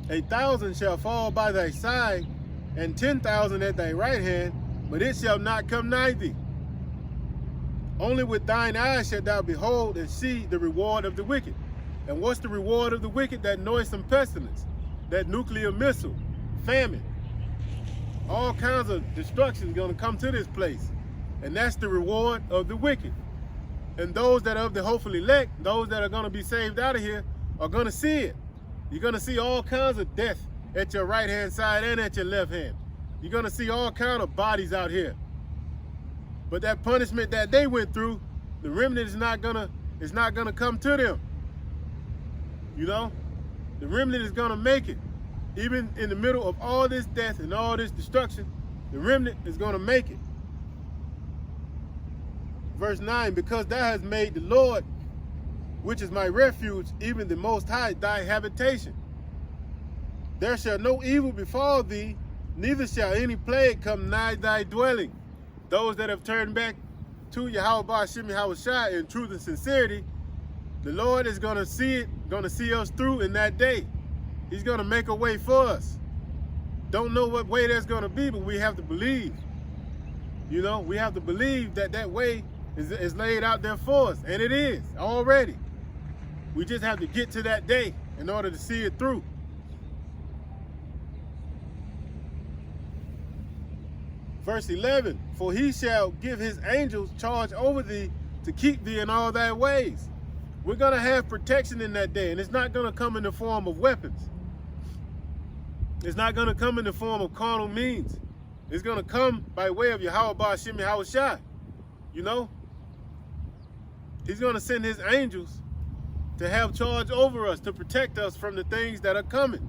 1,000 shall fall by thy side, and 10,000 at thy right hand, but it shall not come nigh thee. Only with thine eyes shalt thou behold and see the reward of the wicked." And what's the reward of the wicked? That noisome pestilence, that nuclear missile, famine. All kinds of destruction is going to come to this place. And that's the reward of the wicked. And those that are of the hopeful elect, those that are going to be saved out of here, are going to see it. You're going to see all kinds of death at your right-hand side and at your left hand. You're going to see all kinds of bodies out here. But that punishment that they went through, the remnant is not gonna come to them. You know? The remnant is gonna make it. Even in the middle of all this death and all this destruction, the remnant is gonna make it. Verse 9, "Because thou hast made the Lord, which is my refuge, even the Most High, thy habitation. There shall no evil befall thee, neither shall any plague come nigh thy dwelling." Those that have turned back to Yahweh Ba'Shem Yahushua in truth and sincerity, the Lord is going to see us through in that day. He's going to make a way for us. Don't know what way that's going to be, but we have to believe. You know, we have to believe that that way is laid out there for us, and it is already. We just have to get to that day in order to see it through. Verse 11, "For he shall give his angels charge over thee to keep thee in all thy ways." We're going to have protection in that day, and it's not going to come in the form of weapons. It's not going to come in the form of carnal means. It's going to come by way of Yahweh Ba'Shem Yahushua. You know? He's going to send his angels to have charge over us, to protect us from the things that are coming.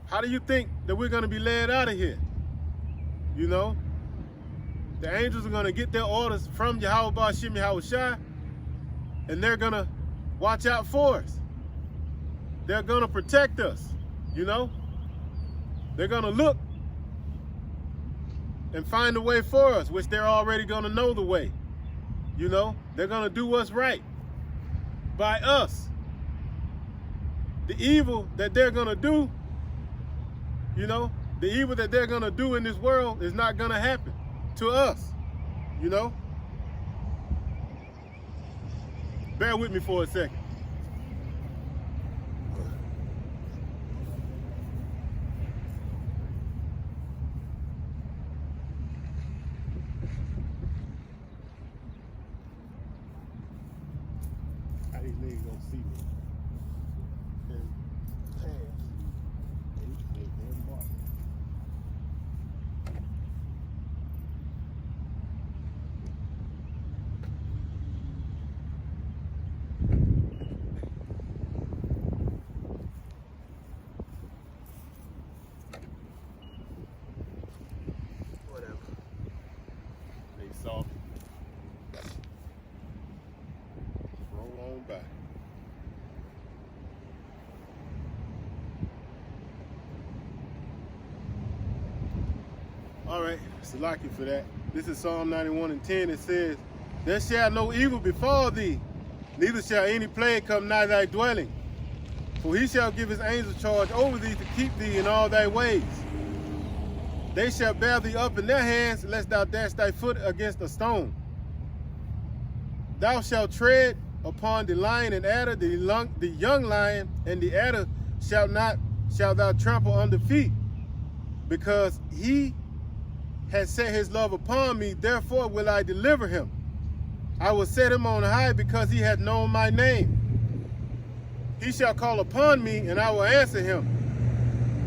How do you think that we're going to be led out of here? You know, the angels are going to get their orders from Yahweh Ba'Shem Yahushua, and they're going to watch out for us. They're going to protect us, you know. They're going to look and find a way for us, which they're already going to know the way. You know, they're going to do what's right by us. The evil that they're going to do, you know, the evil that they're going to do in this world is not going to happen to us, you know? Bear with me for a second. How these niggas gonna see me? Soft. Roll on by. All right, Salaki for that. This is Psalm 91:10. It says, "There shall no evil befall thee, neither shall any plague come nigh thy dwelling. For he shall give his angels charge over thee to keep thee in all thy ways. They shall bear thee up in their hands, lest thou dash thy foot against a stone. Thou shalt tread upon the lion and adder, the young lion and the adder shalt thou trample under feet. Because he has set his love upon me, therefore will I deliver him. I will set him on high, because he hath known my name. He shall call upon me, and I will answer him.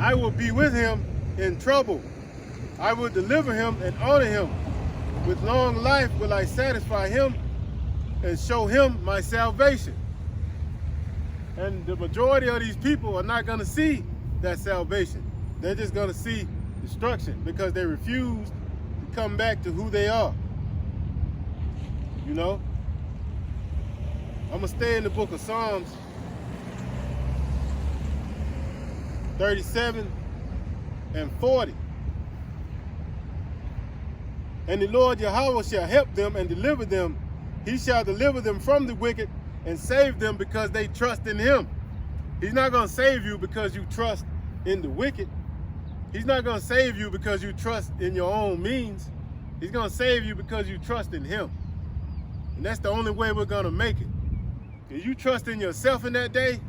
I will be with him in trouble. I will deliver him and honor him. With long life will I satisfy him and show him my salvation." And the majority of these people are not going to see that salvation. They're just going to see destruction, because they refuse to come back to who they are. You know? I'm going to stay in the book of Psalms 37 and 40. And the Lord Yahweh shall help them and deliver them. He shall deliver them from the wicked and save them because they trust in him. He's not going to save you because you trust in the wicked. He's not going to save you because you trust in your own means. He's going to save you because you trust in him. And that's the only way we're going to make it. If you trust in yourself in that day,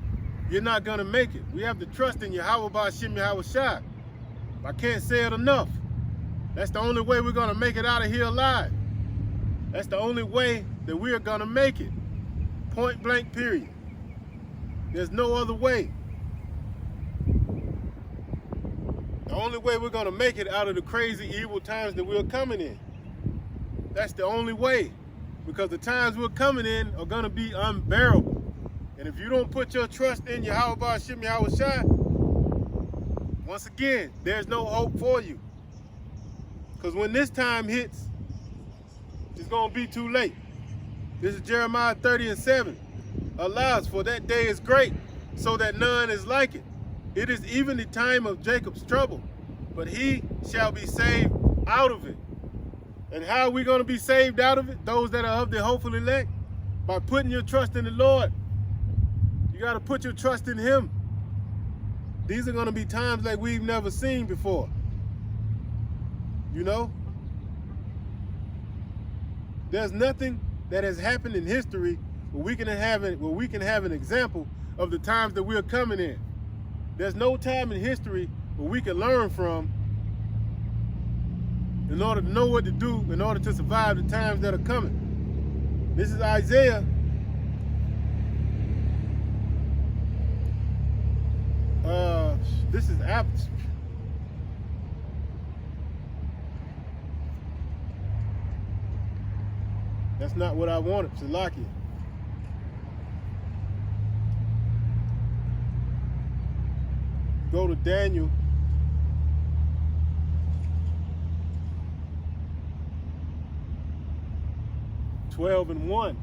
you're not going to make it. We have to trust in Yahweh Ba'Shem Yahweh Shai. I can't say it enough. That's the only way we're going to make it out of here alive. That's the only way that we're going to make it. Point blank, period. There's no other way. The only way we're going to make it out of the crazy, evil times that we're coming in. That's the only way. Because the times we're coming in are going to be unbearable. And if you don't put your trust in Yahweh Ba'Shem Yahweh Shai, once again, there's no hope for you. Because when this time hits, it's going to be too late. This is Jeremiah 30 and 7. Alas, for that day is great, so that none is like it. It is even the time of Jacob's trouble, but he shall be saved out of it. And how are we going to be saved out of it? Those that are of the hopeful elect? By putting your trust in the Lord. You got to put your trust in him. These are going to be times like we've never seen before. You know? There's nothing that has happened in history where we can have an example of the times that we're coming in. There's no time in history where we can learn from in order to know what to do in order to survive the times that are coming. This is Isaiah this is that's not what I wanted, Salakia. Go to Daniel 12 and 1.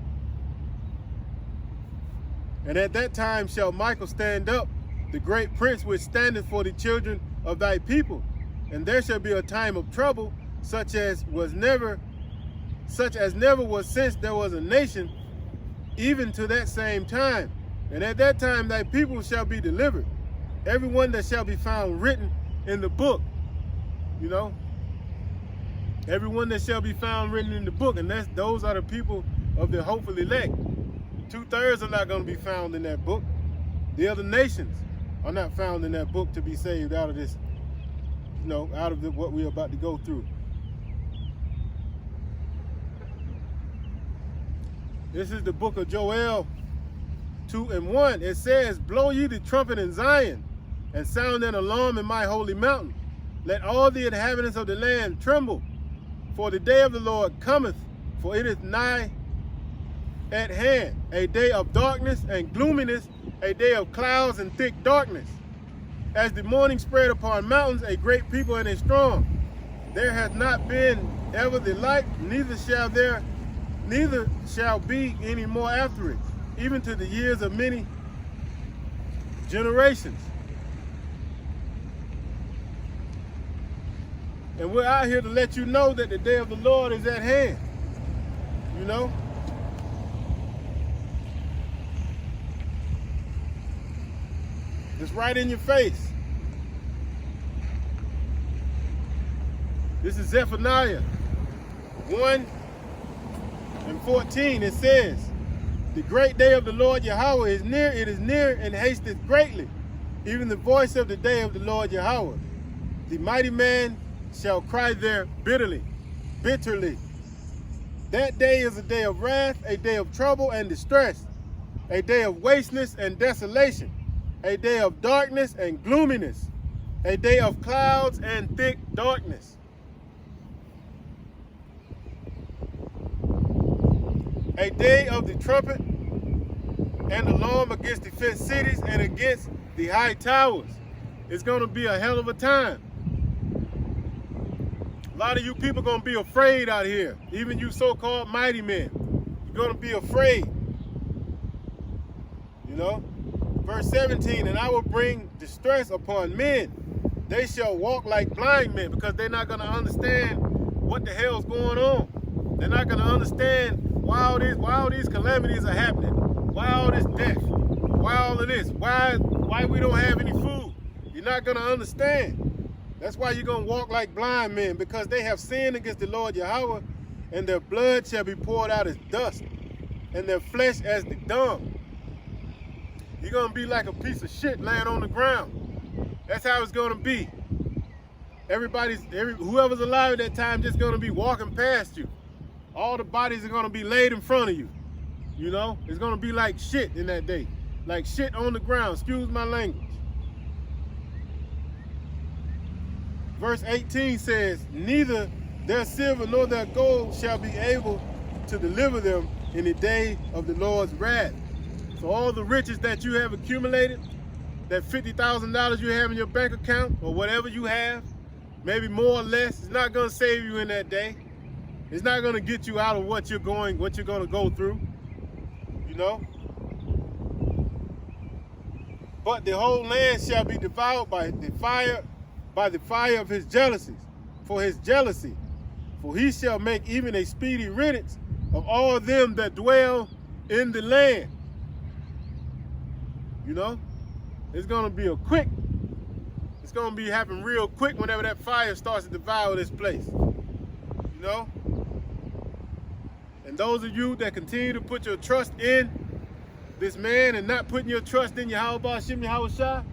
And at that time shall Michael stand up, the great prince which standeth for the children of thy people. And there shall be a time of trouble, such as never was since there was a nation, even to that same time. And at that time thy people shall be delivered, everyone that shall be found written in the book. You know? Everyone that shall be found written in the book. And those are the people of the hopeful elect. 2/3 are not going to be found in that book. The other nations are not found in that book to be saved out of this, you know, out of what we're about to go through. This is the book of Joel 2 and 1. It says, blow ye the trumpet in Zion, and sound an alarm in my holy mountain. Let all the inhabitants of the land tremble, for the day of the Lord cometh, for it is nigh at hand, a day of darkness and gloominess, a day of clouds and thick darkness. As the morning spread upon mountains, a great people and a strong. There hath not been ever the like, neither shall be any more after it, even to the years of many generations. And we're out here to let you know that the day of the Lord is at hand. You know? It's right in your face. This is Zephaniah 1 and 14. It says, the great day of the Lord Yahweh is near, it is near and hasteth greatly, even the voice of the day of the Lord Yahweh. The mighty man shall cry there bitterly. That day is a day of wrath, a day of trouble and distress, a day of wasteness and desolation, a day of darkness and gloominess, a day of clouds and thick darkness. A day of the trumpet and alarm against the fenced cities and against the high towers. It's going to be a hell of a time. A lot of you people are going to be afraid out here, even you so-called mighty men. going to be afraid. You know? Verse 17, and I will bring distress upon men. They shall walk like blind men, because they're not going to understand what the hell's going on. They're not going to understand why all these calamities are happening. Why all this death? Why all of this? Why we don't have any food? You're not going to understand. That's why you're going to walk like blind men, because they have sinned against the Lord Yahweh, and their blood shall be poured out as dust, and their flesh as the dung. You're going to be like a piece of shit laying on the ground. That's how it's going to be. Whoever's alive at that time just going to be walking past you. All the bodies are going to be laid in front of you. You know, it's going to be like shit in that day. Like shit on the ground. Excuse my language. Verse 18 says, neither their silver nor their gold shall be able to deliver them in the day of the Lord's wrath. So all the riches that you have accumulated, that $50,000 you have in your bank account, or whatever you have, maybe more or less, it's not going to save you in that day. It's not going to get you out of what you're going to go through, you know. But the whole land shall be devoured by the fire of his jealousies, for his jealousy. For he shall make even a speedy riddance of all them that dwell in the land. You know, it's going to be it's going to be happening real quick whenever that fire starts to devour this place. You know? And those of you that continue to put your trust in this man and not putting your trust in Yahweh Hashem Yahushua,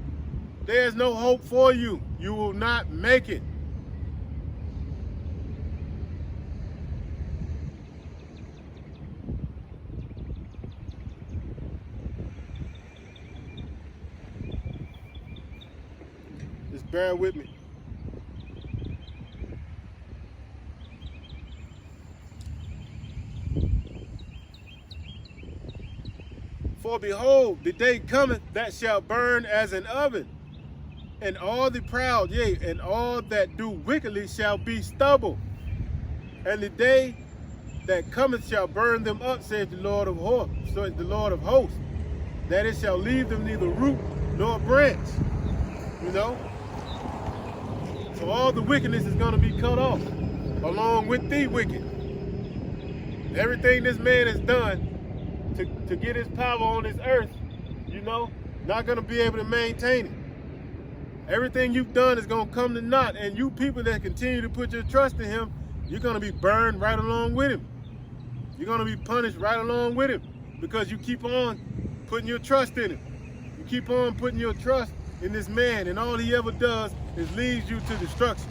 there's no hope for you. You will not make it. Just bear with me. For behold, the day cometh that shall burn as an oven, and all the proud, yea, and all that do wickedly shall be stubble. And the day that cometh shall burn them up, saith the Lord of hosts, that it shall leave them neither root nor branch. You know? So all the wickedness is going to be cut off, along with the wicked. Everything this man has done to get his power on this earth, you know, not going to be able to maintain it. Everything you've done is going to come to naught, and you people that continue to put your trust in him, you're going to be burned right along with him. You're going to be punished right along with him, because you keep on putting your trust in him. You keep on putting your trust in this man, and all he ever does is leads you to destruction.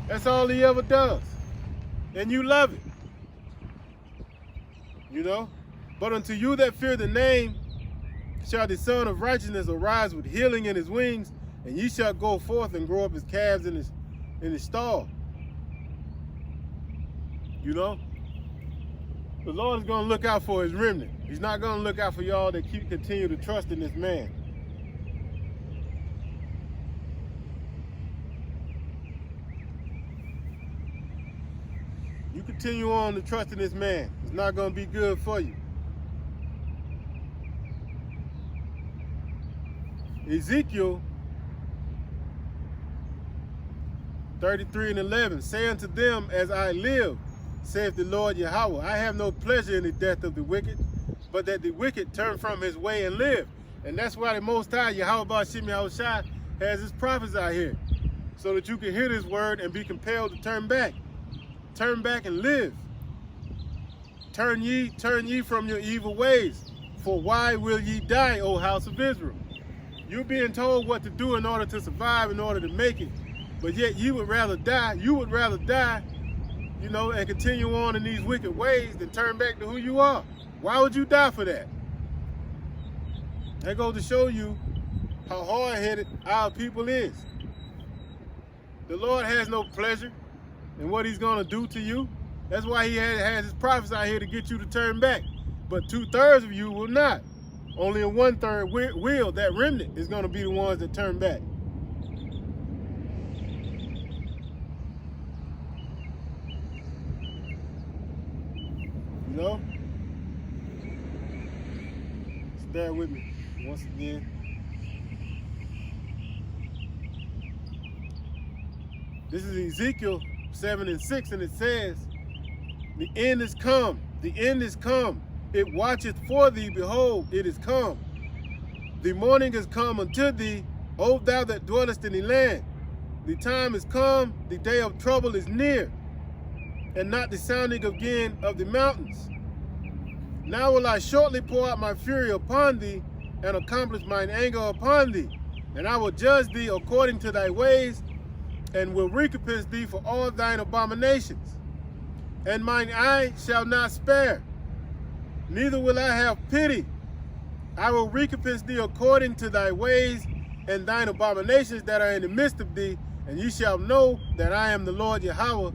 That's all he ever does. And you love it. You know? But unto you that fear the name shall the Son of Righteousness arise with healing in his wings, and ye shall go forth and grow up his calves in his stall. You know? The Lord is going to look out for his remnant. He's not going to look out for y'all that continue to trust in this man. You continue on to trust in this man. It's not going to be good for you. Ezekiel 33:11, say unto them, as I live, saith the Lord Yahweh, I have no pleasure in the death of the wicked, but that the wicked turn from his way and live. And that's why the Most High, Yahweh Hashem Yahushua, has his prophets out here, so that you can hear this word and be compelled to turn back. Turn back and live. Turn ye from your evil ways. For why will ye die, O house of Israel? You're being told what to do in order to survive, in order to make it. But yet you would rather die. You would rather die, you know, and continue on in these wicked ways than turn back to who you are. Why would you die for that? That goes to show you how hard-headed our people is. The Lord has no pleasure in what he's going to do to you. That's why he has his prophets out here to get you to turn back. But 2/3 of you will not. Only a 1/3 will. That remnant is going to be the ones that turn back. You know? Just bear with me once again. This is Ezekiel 7:6, and it says, the end is come, the end is come. It watcheth for thee, behold, it is come. The morning is come unto thee, O thou that dwellest in the land. The time is come, the day of trouble is near, and not the sounding again of the mountains. Now will I shortly pour out my fury upon thee, and accomplish mine anger upon thee. And I will judge thee according to thy ways, and will recompense thee for all thine abominations. And mine eye shall not spare, neither will I have pity. I will recompense thee according to thy ways and thine abominations that are in the midst of thee, and ye shall know that I am the Lord Yahweh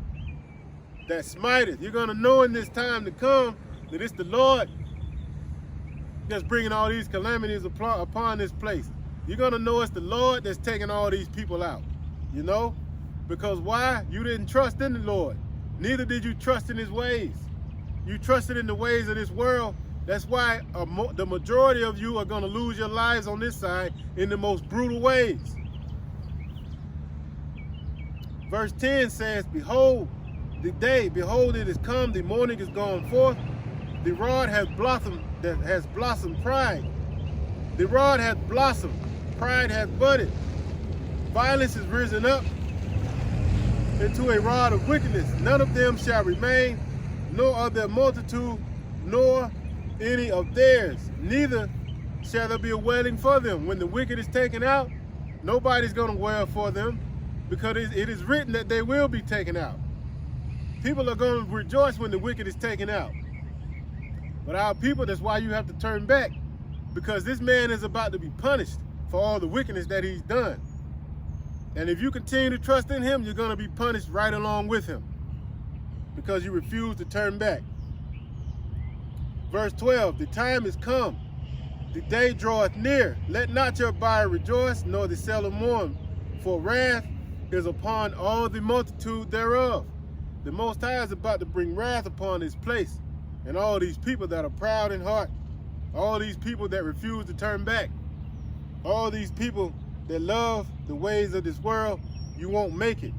that smiteth. You're going to know in this time to come that it's the Lord that's bringing all these calamities upon this place. You're going to know it's the Lord that's taking all these people out, you know? Because why? You didn't trust in the Lord. Neither did you trust in his ways. You trusted in the ways of this world. That's why the majority of you are going to lose your lives on this side in the most brutal ways. Verse 10 says, behold, the day, behold, it is come, the morning is gone forth. The rod has blossomed pride. The rod hath blossomed, pride hath budded. Violence is risen up into a rod of wickedness. None of them shall remain, nor of their multitude, nor any of theirs. Neither shall there be a wailing for them. When the wicked is taken out, nobody's going to wail for them, because it is written that they will be taken out. People are going to rejoice when the wicked is taken out. But our people, that's why you have to turn back, because this man is about to be punished for all the wickedness that he's done. And if you continue to trust in him, you're going to be punished right along with him, because you refuse to turn back. Verse 12, the time is come, the day draweth near. Let not your buyer rejoice, nor the seller mourn, for wrath is upon all the multitude thereof. The Most High is about to bring wrath upon this place, and all these people that are proud in heart, all these people that refuse to turn back, all these people that love the ways of this world. You won't make it.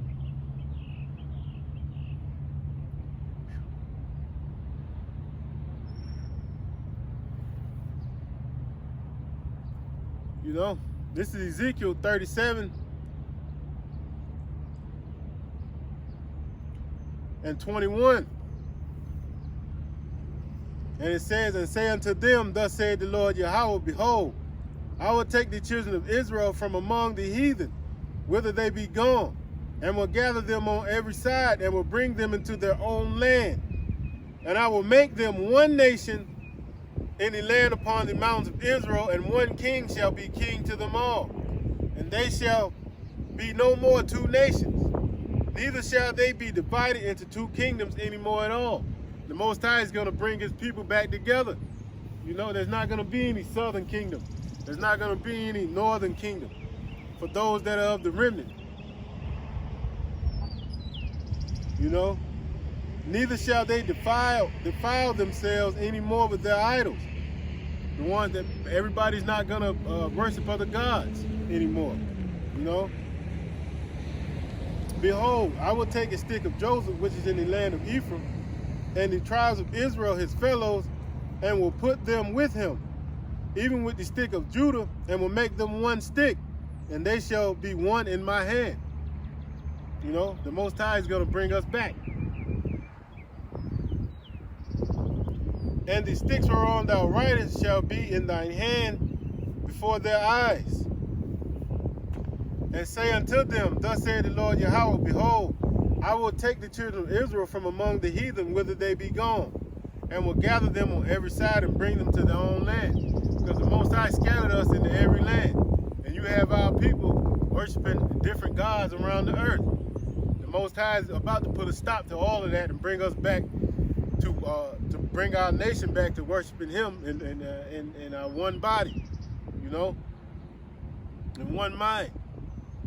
You know, this is Ezekiel 37 and 21. And it says, and say unto them, thus saith the Lord Yahweh, behold, I will take the children of Israel from among the heathen, whither they be gone, and will gather them on every side, and will bring them into their own land. And I will make them one nation in the land upon the mountains of Israel, and one king shall be king to them all. And they shall be no more two nations, neither shall they be divided into two kingdoms anymore at all. The Most High is going to bring his people back together. You know, there's not going to be any southern kingdom. There's not going to be any northern kingdom for those that are of the remnant. You know, neither shall they defile themselves anymore with their idols. The ones that everybody's not going to worship other gods anymore. You know, behold, I will take a stick of Joseph, which is in the land of Ephraim, and the tribes of Israel his fellows, and will put them with him, even with the stick of Judah, and will make them one stick, and they shall be one in my hand. You know, the Most High is going to bring us back. And the sticks whereon thou writest shall be in thine hand before their eyes. And say unto them, thus saith the Lord Yahweh, behold, I will take the children of Israel from among the heathen whither they be gone, and will gather them on every side and bring them to their own land. Because the Most High scattered us into every land. And you have our people worshiping different gods around the earth. The Most High is about to put a stop to all of that and bring us back to bring our nation back to worshiping him in one body, you know, in one mind.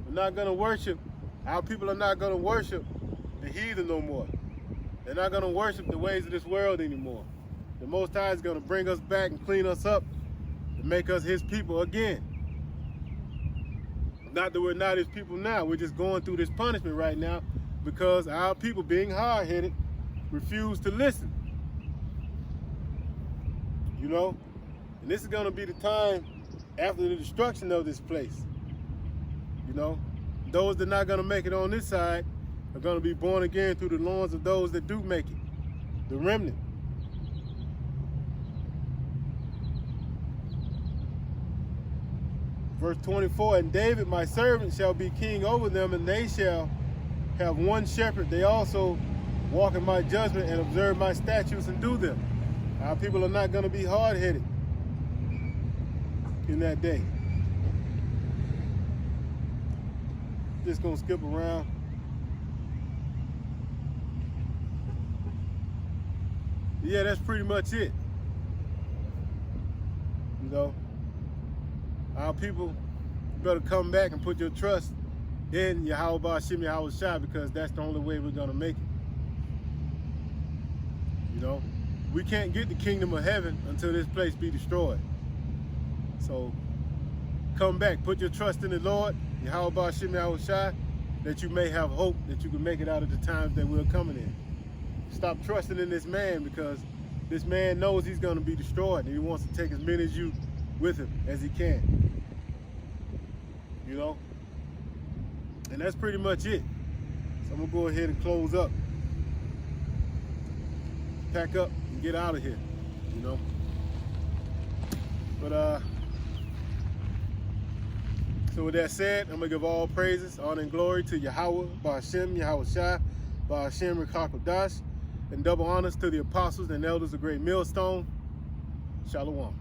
We're not going to worship, our people are not going to worship the heathen no more. They're not going to worship the ways of this world anymore. The Most High is going to bring us back and clean us up to make us his people again. Not that we're not his people now, we're just going through this punishment right now because our people, being hard-headed, refuse to listen. You know? And this is going to be the time after the destruction of this place. You know? Those that are not going to make it on this side are going to be born again through the loins of those that do make it, the remnant. Verse 24, and David, my servant, shall be king over them, and they shall have one shepherd. They also walk in my judgment and observe my statutes and do them. Our people are not going to be hard-headed in that day. Just going to skip around. Yeah, that's pretty much it. You know? Our people, you better come back and put your trust in Yahweh Ba'Shem Yahweh Shai, because that's the only way we're going to make it. You know, we can't get the kingdom of heaven until this place be destroyed. So come back, put your trust in the Lord, Yahweh Ba'Shem Yahweh Shai, that you may have hope that you can make it out of the times that we're coming in. Stop trusting in this man, because this man knows he's going to be destroyed, and he wants to take as many of you with him as he can. You know? And that's pretty much it. So I'm going to go ahead and close up. Pack up and get out of here. You know? But, so with that said, I'm going to give all praises, honor, and glory to Yahweh Ba'Shem Yahweh Shai, Ba'Shem Rikakodash, and double honors to the apostles and elders of Great Millstone. Shalom.